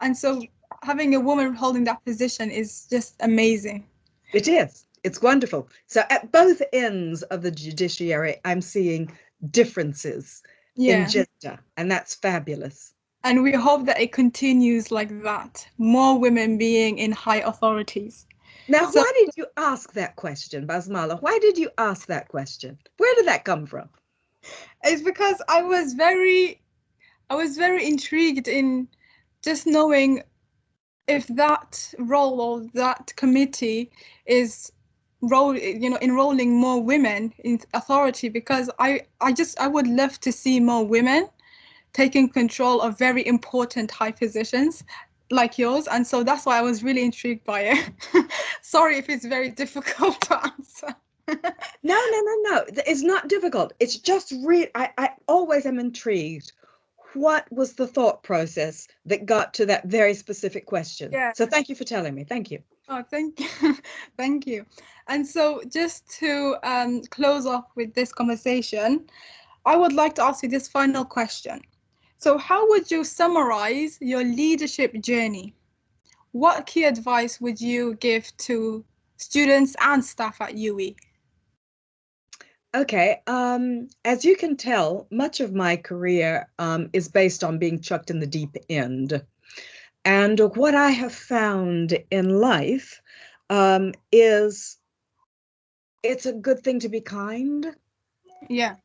And so having a woman holding that position is just amazing. It is. It's wonderful. So at both ends of the judiciary, I'm seeing differences in gender, and that's fabulous. And we hope that it continues like that, more women being in high authorities. Now, why did you ask that question, Bassmala? Why did you ask that question? Where did that come from? It's because I was very intrigued in just knowing if that role or that committee is enrolling more women in authority, because I would love to see more women taking control of very important high positions like yours. And so that's why I was really intrigued by it. Sorry if it's very difficult to answer. No. It's not difficult. It's just I always am intrigued. What was the thought process that got to that very specific question? Yeah. So thank you for telling me. Thank you. Oh, thank you. Thank you. And so just to close off with this conversation, I would like to ask you this final question. So how would you summarize your leadership journey? What key advice would you give to students and staff at UE? Okay, as you can tell, much of my career is based on being chucked in the deep end. And what I have found in life is it's a good thing to be kind. Yeah.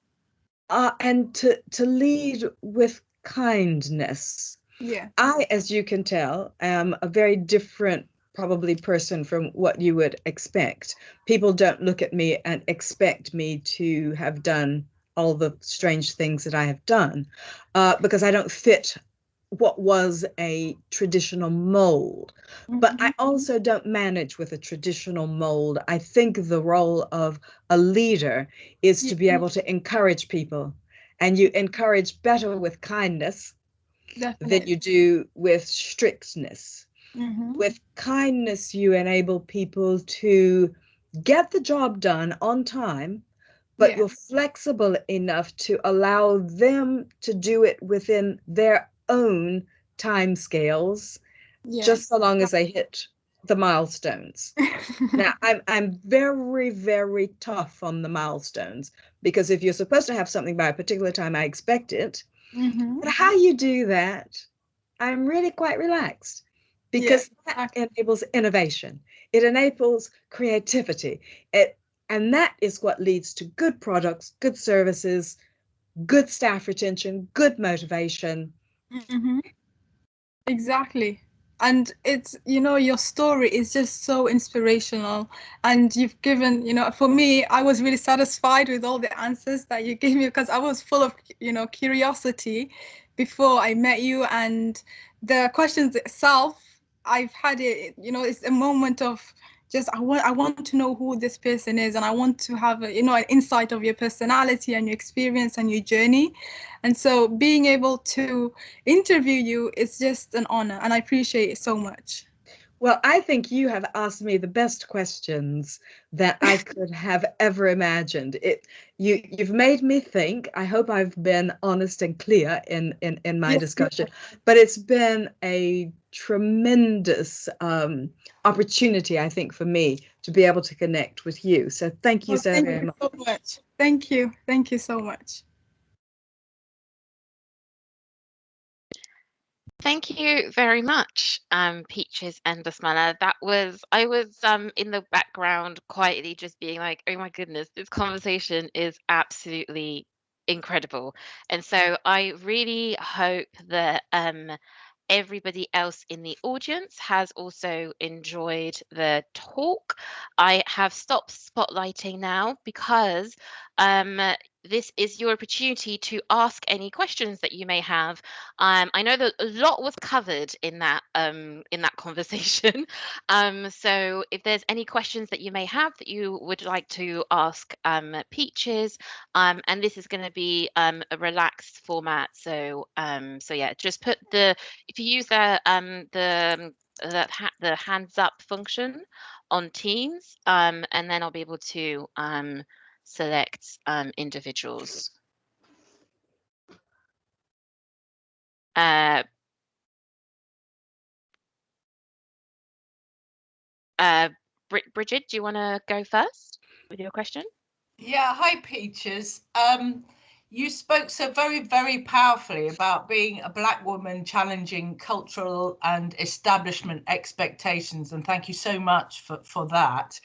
And to lead with kindness. Yeah. I, as you can tell, am a very different probably person from what you would expect. People don't look at me and expect me to have done all the strange things that I have done because I don't fit what was a traditional mold. But I also don't manage with a traditional mold. I think the role of a leader is to be able to encourage people, and you encourage better with kindness than you do with strictness. With kindness, you enable people to get the job done on time, but you're flexible enough to allow them to do it within their own time scales, just so long as they hit the milestones. Now, I'm very, very tough on the milestones, because if you're supposed to have something by a particular time, I expect it. Mm-hmm. But how you do that, I'm really quite relaxed, because that enables innovation. It enables creativity. And that is what leads to good products, good services, good staff retention, good motivation. Mm-hmm. Exactly. And it's, you know, your story is just so inspirational. And you've given, you know, for me, I was really satisfied with all the answers that you gave me, because I was full of, you know, curiosity before I met you. And the questions itself, I've had it, you know, it's a moment of just, I want to know who this person is, and I want to have a, you know, an insight of your personality and your experience and your journey. And so being able to interview you is just an honor, and I appreciate it so much. Well, I think you have asked me the best questions that I could have ever imagined. You've made me think. I hope I've been honest and clear in my discussion, but it's been a tremendous opportunity, I think, for me to be able to connect with you. So thank you very much. So much. Thank you. Thank you so much. Thank you very much, Peaches and Bassmala. I was in the background quietly just being like, oh my goodness, this conversation is absolutely incredible. And so I really hope that everybody else in the audience has also enjoyed the talk. I have stopped spotlighting now because this is your opportunity to ask any questions that you may have. I know that a lot was covered in that conversation. So if there's any questions that you may have that you would like to ask Peaches, and this is going to be a relaxed format. So yeah, just put if you use the hands up function on Teams, and then I'll be able to select individuals. Bridget, do you want to go first with your question? Yeah, hi Peaches. You spoke so very, very powerfully about being a Black woman challenging cultural and establishment expectations, and thank you so much for that.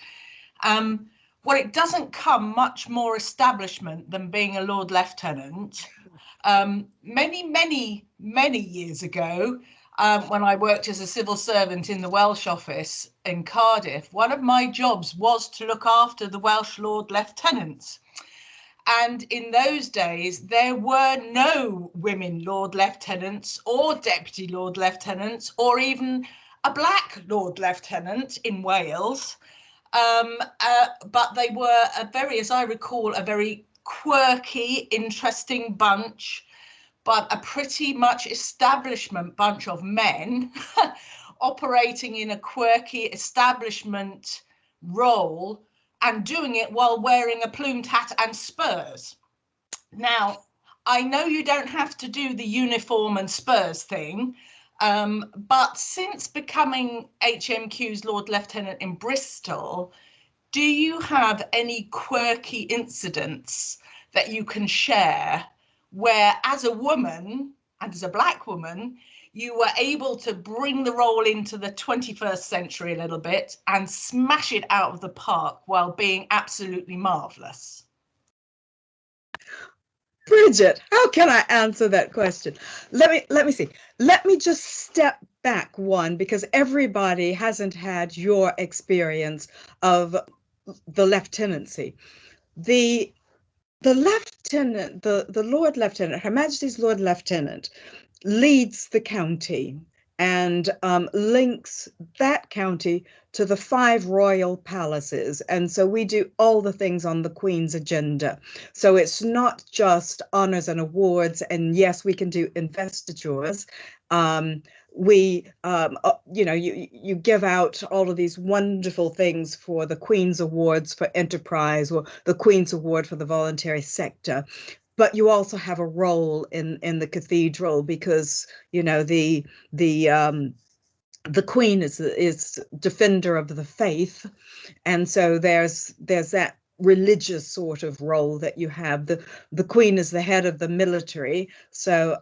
Well, it doesn't come much more establishment than being a Lord Lieutenant. Many years ago, when I worked as a civil servant in the Welsh office in Cardiff, one of my jobs was to look after the Welsh Lord Lieutenants. And in those days, there were no women Lord Lieutenants or Deputy Lord Lieutenants, or even a Black Lord Lieutenant in Wales. But they were as I recall, a very quirky, interesting bunch, but a pretty much establishment bunch of men operating in a quirky establishment role and doing it while wearing a plumed hat and spurs. Now, I know you don't have to do the uniform and spurs thing, but since becoming HMQ's Lord Lieutenant in Bristol, do you have any quirky incidents that you can share where, as a woman and as a Black woman, you were able to bring the role into the 21st century a little bit and smash it out of the park while being absolutely marvelous? Bridget, how can I answer that question? Let me see. Let me just step back one, because everybody hasn't had your experience of the lieutenancy. The lieutenant, the Lord Lieutenant, Her Majesty's Lord Lieutenant, leads the county and links that county to the 5 royal palaces. And so we do all the things on the Queen's agenda. So it's not just honors and awards. And yes, we can do investitures. You give out all of these wonderful things for the Queen's Awards for Enterprise, or the Queen's Award for the voluntary sector. But you also have a role in the cathedral, because, you know, the the Queen is defender of the faith, and so there's that religious sort of role that you have. The Queen is the head of the military, so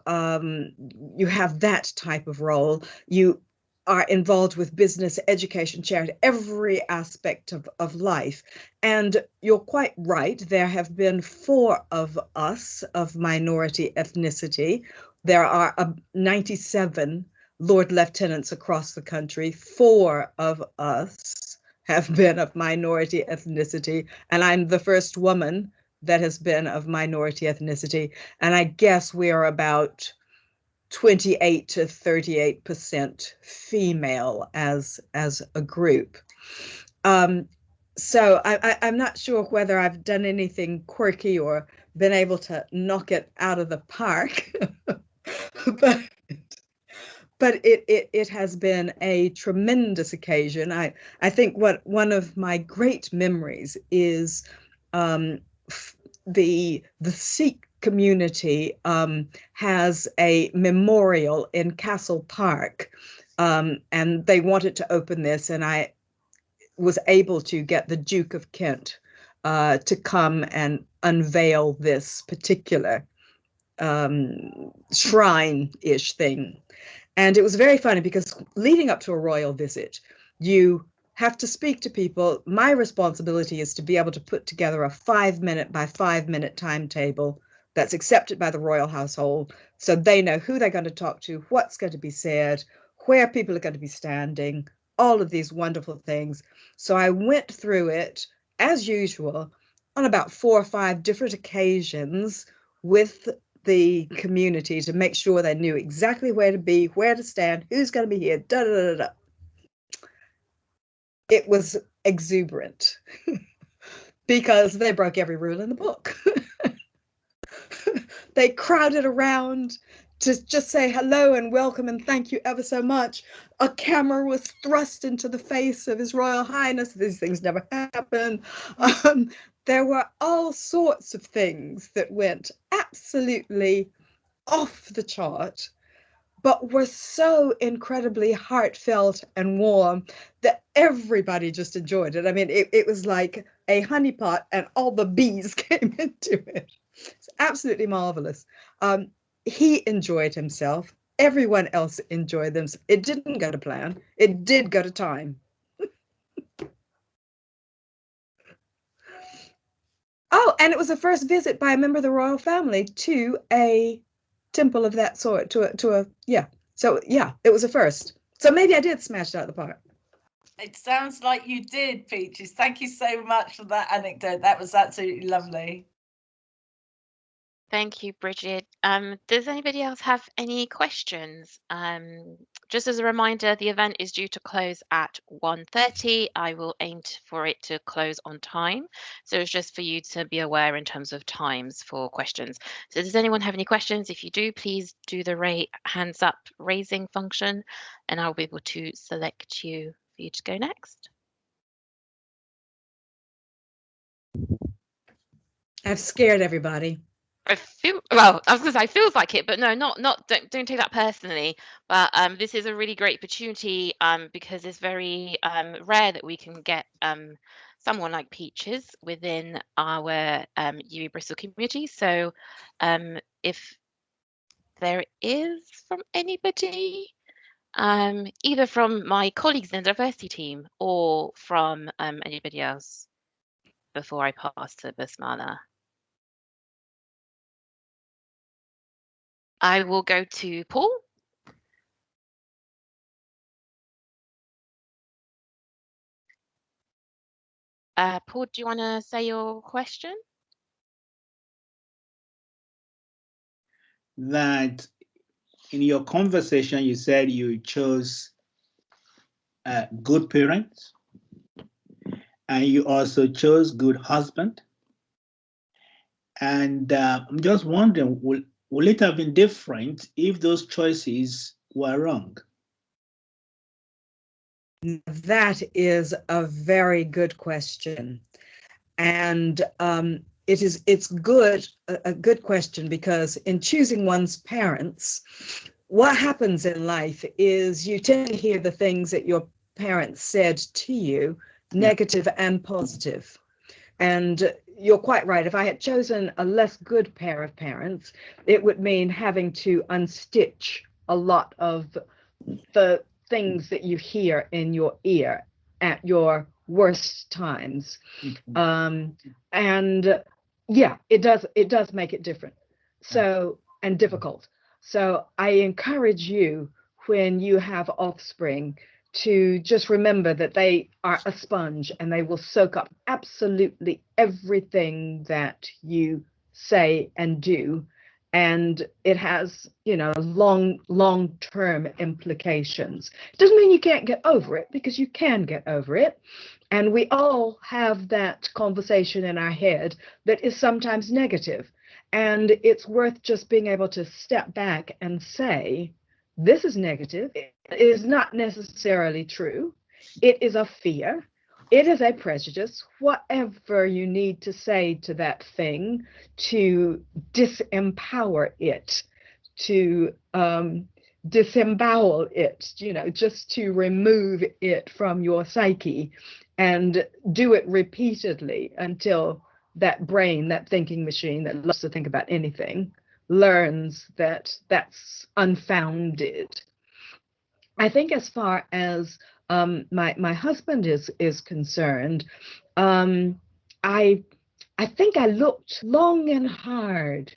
you have that type of role. You are involved with business, education, charity, every aspect of life. And you're quite right, there have been 4 of us of minority ethnicity. There are 97 Lord Lieutenants across the country. 4 of us have been of minority ethnicity, and I'm the first woman that has been of minority ethnicity. And I guess we are about 28 to 38% female as a group. So I'm not sure whether I've done anything quirky or been able to knock it out of the park, but it has been a tremendous occasion. I think one of my great memories is the Sikh community has a memorial in Castle Park, and they wanted to open this, and I was able to get the Duke of Kent to come and unveil this particular shrine-ish thing. And it was very funny because leading up to a royal visit, you have to speak to people. My responsibility is to be able to put together a 5-minute by 5-minute timetable that's accepted by the royal household, so they know who they're going to talk to, what's going to be said, where people are going to be standing, all of these wonderful things. So I went through it, as usual, on about 4 or 5 different occasions with the community to make sure they knew exactly where to be, where to stand, who's going to be here, da da da da. It was exuberant because they broke every rule in the book. They crowded around to just say hello and welcome and thank you ever so much. A camera was thrust into the face of His Royal Highness. These things never happen. There were all sorts of things that went absolutely off the chart, but were so incredibly heartfelt and warm that everybody just enjoyed it. I mean, it was like a honeypot and all the bees came into it. It's absolutely marvelous. He enjoyed himself. Everyone else enjoyed them. It didn't go to plan. It did go to time. Oh, and it was the first visit by a member of the royal family to a temple of that sort, yeah. So yeah, it was a first. So maybe I did smash it out of the park. It sounds like you did, Peaches. Thank you so much for that anecdote. That was absolutely lovely. Thank you, Bridget. Does anybody else have any questions? Just as a reminder, the event is due to close at 1:30. I will aim for it to close on time. So it's just for you to be aware in terms of times for questions. So does anyone have any questions? If you do, please do the hands up raising function, and I'll be able to select you for you to go next. I've scared everybody. I was going to say feels like it, but no, not don't take that personally. But this is a really great opportunity because it's very rare that we can get someone like Peaches within our UE Bristol community. So if there is from anybody, either from my colleagues in the diversity team or from anybody else, before I pass to Bassmala. I will go to Paul. Paul, do you want to say your question? That in your conversation, you said you chose good parents, and you also chose good husband. And I'm just wondering, will it have been different if those choices were wrong? That is a very good question. And it's a good question because in choosing one's parents, what happens in life is you tend to hear the things that your parents said to you, negative and positive. And you're quite right. If I had chosen a less good pair of parents, it would mean having to unstitch a lot of the things that you hear in your ear at your worst times. And yeah, it does make it different. So, and difficult. So I encourage you, when you have offspring, to just remember that they are a sponge and they will soak up absolutely everything that you say and do. And it has, you know, long-term implications. It doesn't mean you can't get over it, because you can get over it. And we all have that conversation in our head that is sometimes negative. And it's worth just being able to step back and say, this is negative. It is not necessarily true. It is a fear. It is a prejudice. Whatever you need to say to that thing to disempower it, to disembowel it, you know, just to remove it from your psyche, and do it repeatedly until that brain, that thinking machine that loves to think about anything, learns that that's unfounded. I think as far as my husband is concerned, I think I looked long and hard.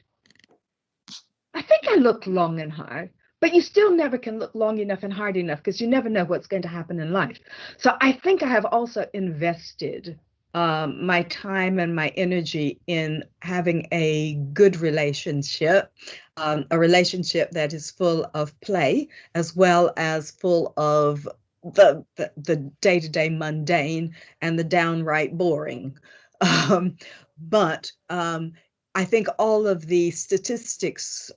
But you still never can look long enough and hard enough, because you never know what's going to happen in life. So I think I have also invested my time and my energy in having a good relationship, a relationship that is full of play, as well as full of the day-to-day mundane and the downright boring. But I think all of the statistics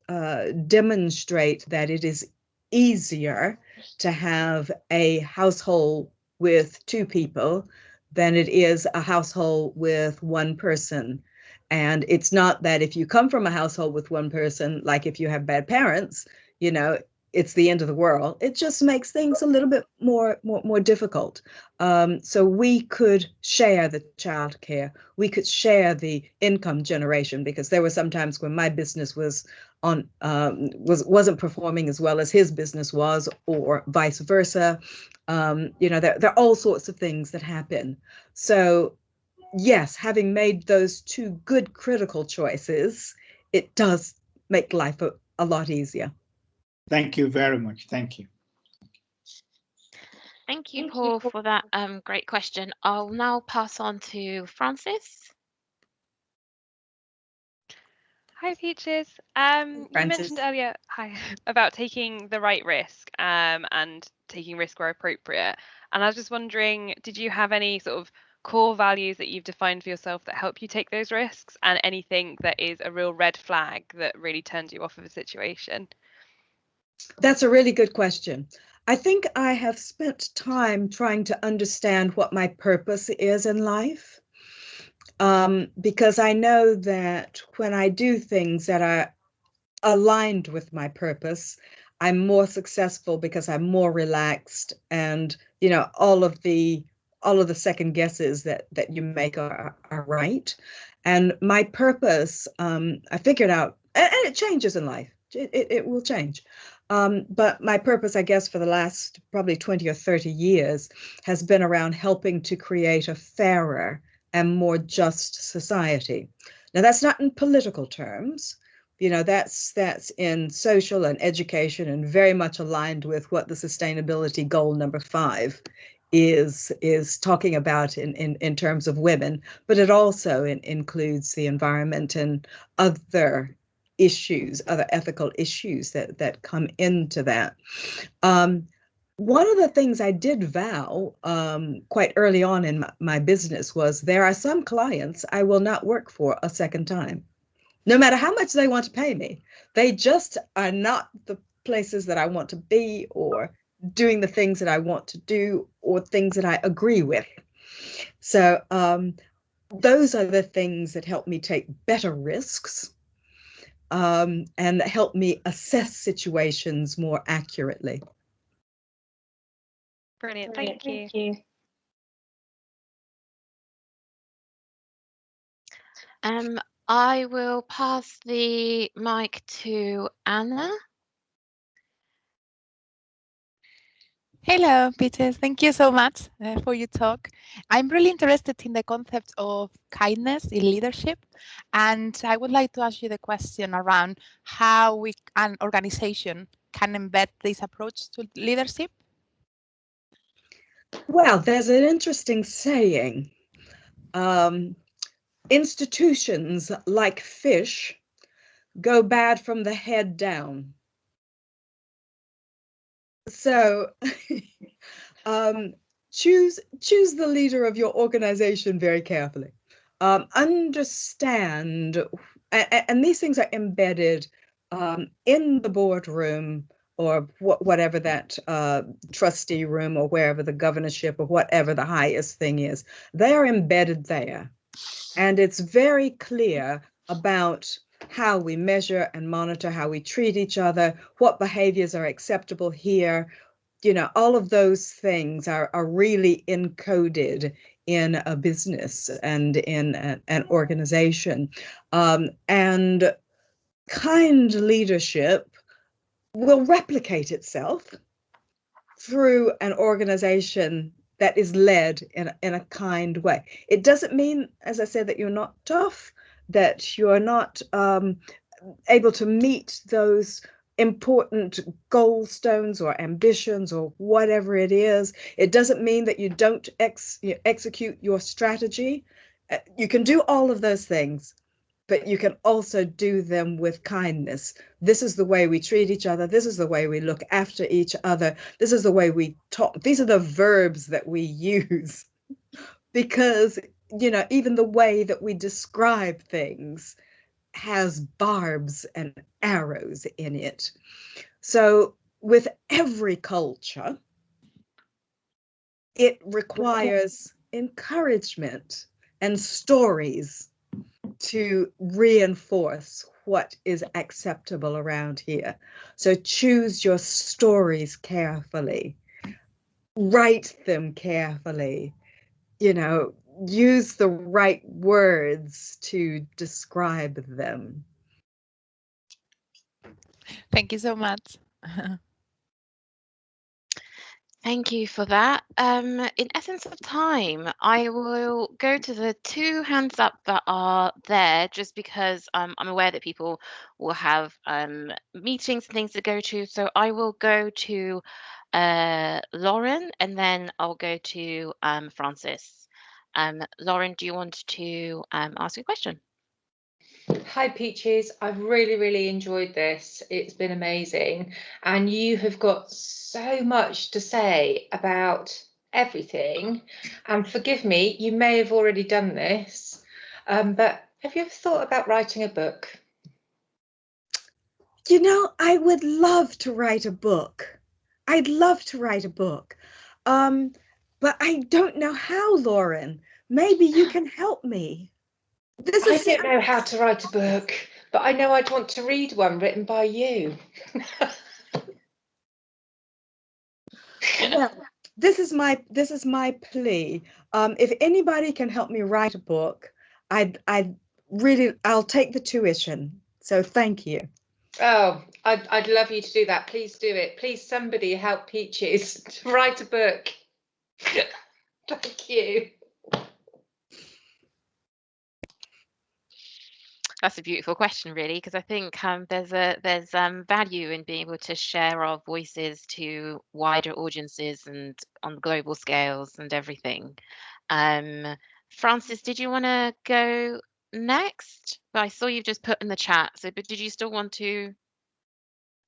demonstrate that it is easier to have a household with two people than it is a household with one person. And it's not that if you come from a household with one person, like if you have bad parents, you know, it's the end of the world. It just makes things a little bit more difficult. So we could share the childcare. We could share the income generation, because there were some times when my business wasn't performing as well as his business was, or vice versa. You know, there are all sorts of things that happen. So yes, having made those two good critical choices, it does make life a lot easier. Thank you very much. Thank you. Thank you, Paul, for that great question. I'll now pass on to Francis. Hi, Peaches. You mentioned earlier, about taking the right risk and taking risk where appropriate. And I was just wondering, did you have any sort of core values that you've defined for yourself that help you take those risks, and anything that is a real red flag that really turns you off of a situation? That's a really good question. I think I have spent time trying to understand what my purpose is in life, because I know that when I do things that are aligned with my purpose, I'm more successful because I'm more relaxed, and you know, all of the second guesses that you make are right. And my purpose, I figured out, and it changes in life. It will change. But my purpose, I guess, for the last probably 20 or 30 years has been around helping to create a fairer and more just society. Now, that's not in political terms. You know, that's in social and education, and very much aligned with what the sustainability goal number 5 is talking about in terms of women, but it also includes the environment and other issues, other ethical issues that come into that. One of the things I did vow quite early on in my business was, there are some clients I will not work for a second time, no matter how much they want to pay me. They just are not the places that I want to be, or doing the things that I want to do, or things that I agree with. So those are the things that help me take better risks. and help me assess situations more accurately. Brilliant, thank you. I will pass the mic to Anna. Hello, Peaches. Thank you so much for your talk. I'm really interested in the concept of kindness in leadership, and I would like to ask you the question around how an organization can embed this approach to leadership. Well, there's an interesting saying. Institutions, like fish, go bad from the head down. So choose the leader of your organization very carefully. Understand, and these things are embedded in the boardroom or whatever that trustee room or wherever the governorship or whatever the highest thing is. They are embedded there. And it's very clear about how we measure and monitor, how we treat each other, what behaviors are acceptable here. You know, all of those things are really encoded in a business and in an organization. And kind leadership will replicate itself through an organization that is led in a kind way. It doesn't mean, as I said, that you're not tough, that you're not able to meet those important goalstones or ambitions or whatever it is. It doesn't mean that you don't execute your strategy. You can do all of those things, but you can also do them with kindness. This is the way we treat each other. This is the way we look after each other. This is the way we talk. These are the verbs that we use, because, you know, even the way that we describe things has barbs and arrows in it. So with every culture, it requires encouragement and stories to reinforce what is acceptable around here. So choose your stories carefully, write them carefully, you know, use the right words to describe them. Thank you so much. Thank you for that. In essence of time, I will go to the two hands up that are there, just because I'm aware that people will have meetings and things to go to. So I will go to Lauren, and then I'll go to Francis. Lauren, do you want to ask a question? Hi Peaches, I've really enjoyed this. It's been amazing, and you have got so much to say about everything. And forgive me, you may have already done this, but have you ever thought about writing a book? You know, I would love to write a book. I'd love to write a book, but I don't know how, Lauren. Maybe you can help me. I don't know how to write a book, but I know I'd want to read one written by you. Well, this is my plea. If anybody can help me write a book, I'll take the tuition. So thank you. Oh, I'd love you to do that. Please do it. Please, somebody help Peaches to write a book. Thank you. That's a beautiful question, really, because I think there's value in being able to share our voices to wider audiences and on global scales and everything. Francis, did you want to go next? But I saw you've just put in the chat. So, but did you still want to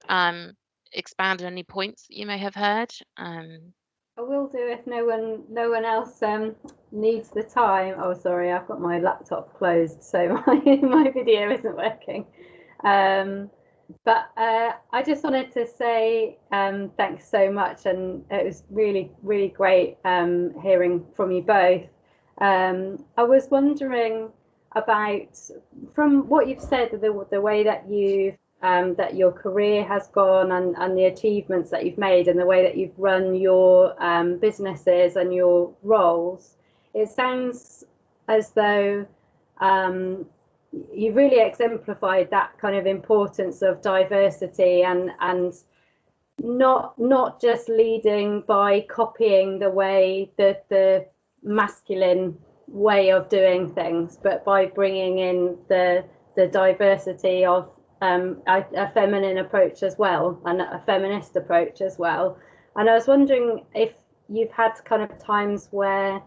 expand on any points that you may have heard? I will do if no one else needs the time. Oh, sorry, I've got my laptop closed, so my video isn't working. But I just wanted to say thanks so much, and it was really great hearing from you both. I was wondering about, from what you've said, the way that you've that your career has gone and the achievements that you've made and the way that you've run your businesses and your roles, it sounds as though you've really exemplified that kind of importance of diversity and not just leading by copying the way that the masculine way of doing things, but by bringing in the diversity of a feminine approach as well, and a feminist approach as well. And I was wondering if you've had kind of times where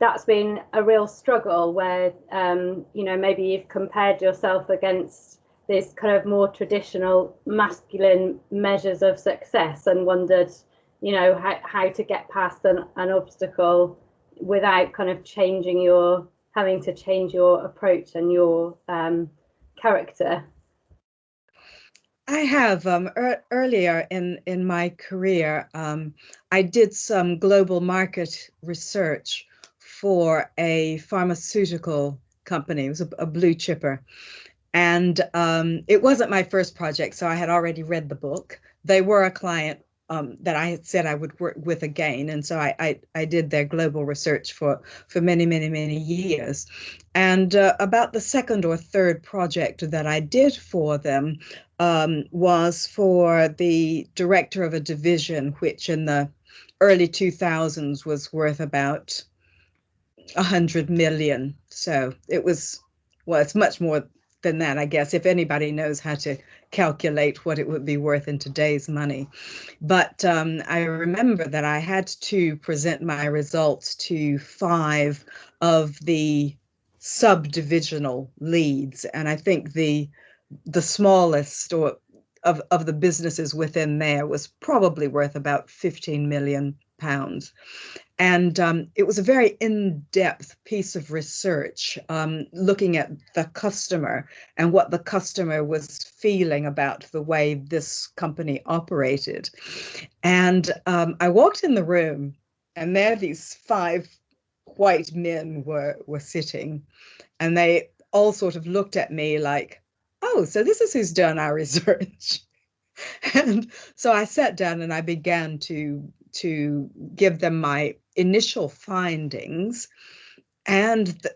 that's been a real struggle, where you know, maybe you've compared yourself against this kind of more traditional masculine measures of success and wondered, you know, how to get past an obstacle without kind of having to change your approach and your character. I have earlier in my career, I did some global market research for a pharmaceutical company. It was a blue chipper. And it wasn't my first project, so I had already read the book. They were a client that I had said I would work with again. And so I did their global research for many, many, many years. And about the second or third project that I did for them was for the director of a division, which in the early 2000s was worth about 100 million. So it was, well, it's much more than that, I guess, if anybody knows how to calculate what it would be worth in today's money. But I remember that I had to present my results to 5 of the subdivisional leads. And I think the smallest of the businesses within there was probably worth about 15 million pounds. And it was a very in-depth piece of research, looking at the customer and what the customer was feeling about the way this company operated. And I walked in the room, and there these 5 white men were sitting, and they all sort of looked at me like, oh, so this is who's done our research. And so I sat down and I began to give them my initial findings, and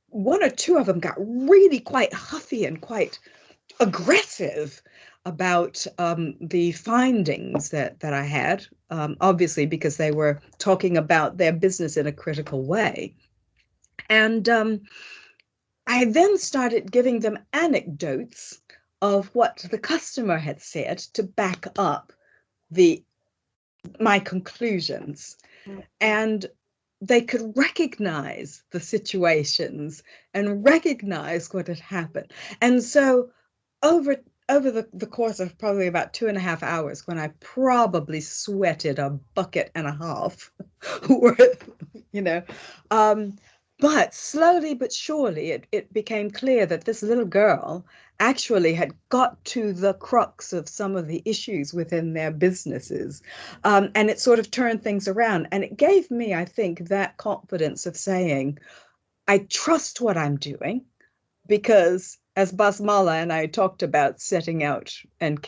1 or 2 of them got really quite huffy and quite aggressive about the findings that I had, obviously because they were talking about their business in a critical way. And I then started giving them anecdotes of what the customer had said to back up my conclusions. And they could recognize the situations and recognize what had happened. And so over the course of probably about 2.5 hours, when I probably sweated a bucket and a half worth, you know, but slowly but surely it became clear that this little girl actually had got to the crux of some of the issues within their businesses. And it sort of turned things around. And it gave me, I think, that confidence of saying, I trust what I'm doing, because as Bassmala and I talked about setting out and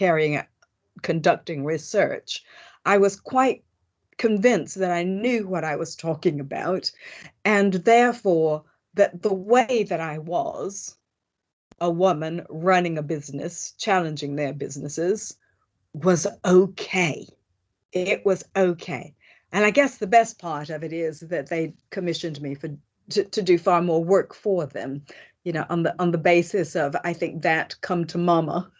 conducting research, I was quite convinced that I knew what I was talking about, and therefore that the way that I was, a woman running a business, challenging their businesses, was okay. It was okay. And I guess the best part of it is that they commissioned me to do far more work for them, you know, on the basis of, I think, that come to mama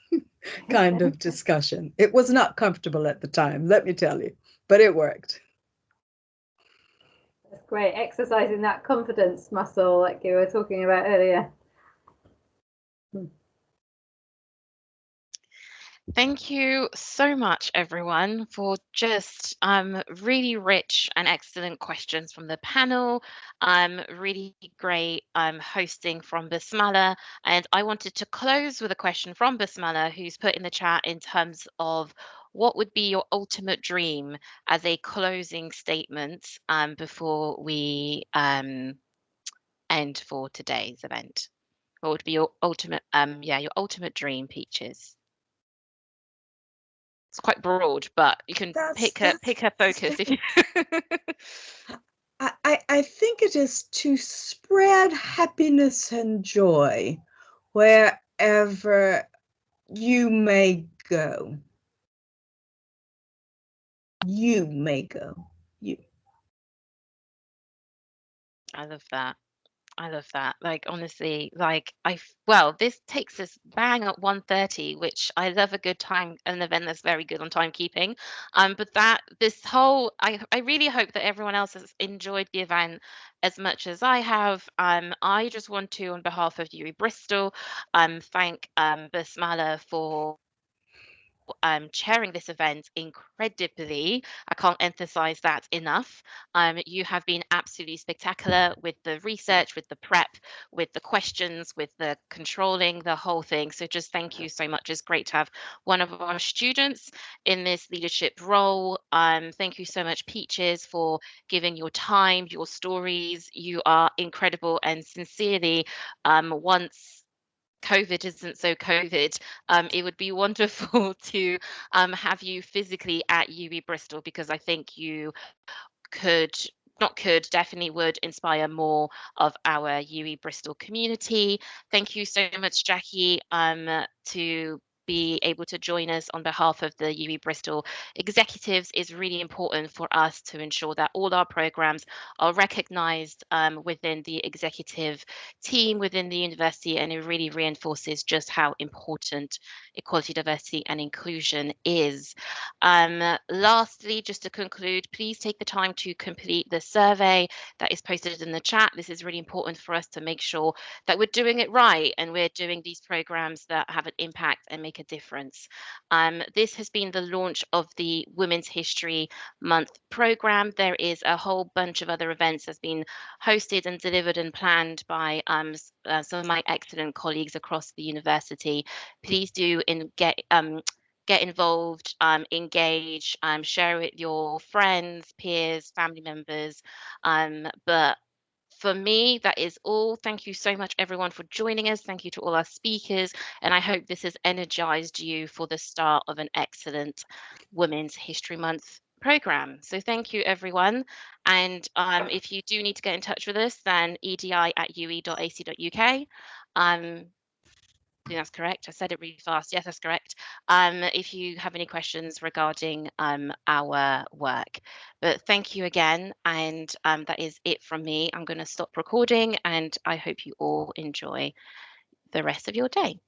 kind of discussion. It was not comfortable at the time, let me tell you, but it worked. That's great, exercising that confidence muscle like you were talking about earlier. Thank you so much, everyone, for just really rich and excellent questions from the panel. Really great hosting from Bassmala. And I wanted to close with a question from Bassmala, who's put in the chat in terms of what would be your ultimate dream as a closing statement before we end for today's event. What would be your ultimate, your ultimate dream, Peaches? It's quite broad, but you can pick a focus if you. I think it is to spread happiness and joy wherever you may go. You may go. You. I love that. I love that. Like, honestly, like this takes us bang at 1:30, which I love a good time, an event that's very good on timekeeping. But I really hope that everyone else has enjoyed the event as much as I have. I just want to, on behalf of UWE Bristol, thank Bassmala for chairing this event incredibly. I can't emphasize that enough. You have been absolutely spectacular with the research, with the prep, with the questions, with the controlling, the whole thing. So just thank you so much. It's great to have one of our students in this leadership role. Thank you so much, Peaches, for giving your time, your stories. You are incredible, and sincerely, once COVID isn't so COVID, it would be wonderful to have you physically at UWE Bristol, because I think you definitely would inspire more of our UWE Bristol community. Thank you so much, Jackie, to be able to join us on behalf of the UWE Bristol executives. Is really important for us to ensure that all our programs are recognised within the executive team within the university, and it really reinforces just how important equality, diversity and inclusion is. Lastly, just to conclude, please take the time to complete the survey that is posted in the chat. This is really important for us to make sure that we're doing it right and we're doing these programs that have an impact and make a difference. This has been the launch of the Women's History Month program. There is a whole bunch of other events that's been hosted and delivered and planned by some of my excellent colleagues across the university. Please do get involved, engage, share it with your friends, peers, family members. But for me, that is all. Thank you so much, everyone, for joining us. Thank you to all our speakers. And I hope this has energized you for the start of an excellent Women's History Month program. So thank you, everyone. And if you do need to get in touch with us, then edi@uwe.ac.uk. I think that's correct. I said it really fast. Yes, that's correct. If you have any questions regarding our work. But thank you again. And that is it from me. I'm going to stop recording, and I hope you all enjoy the rest of your day.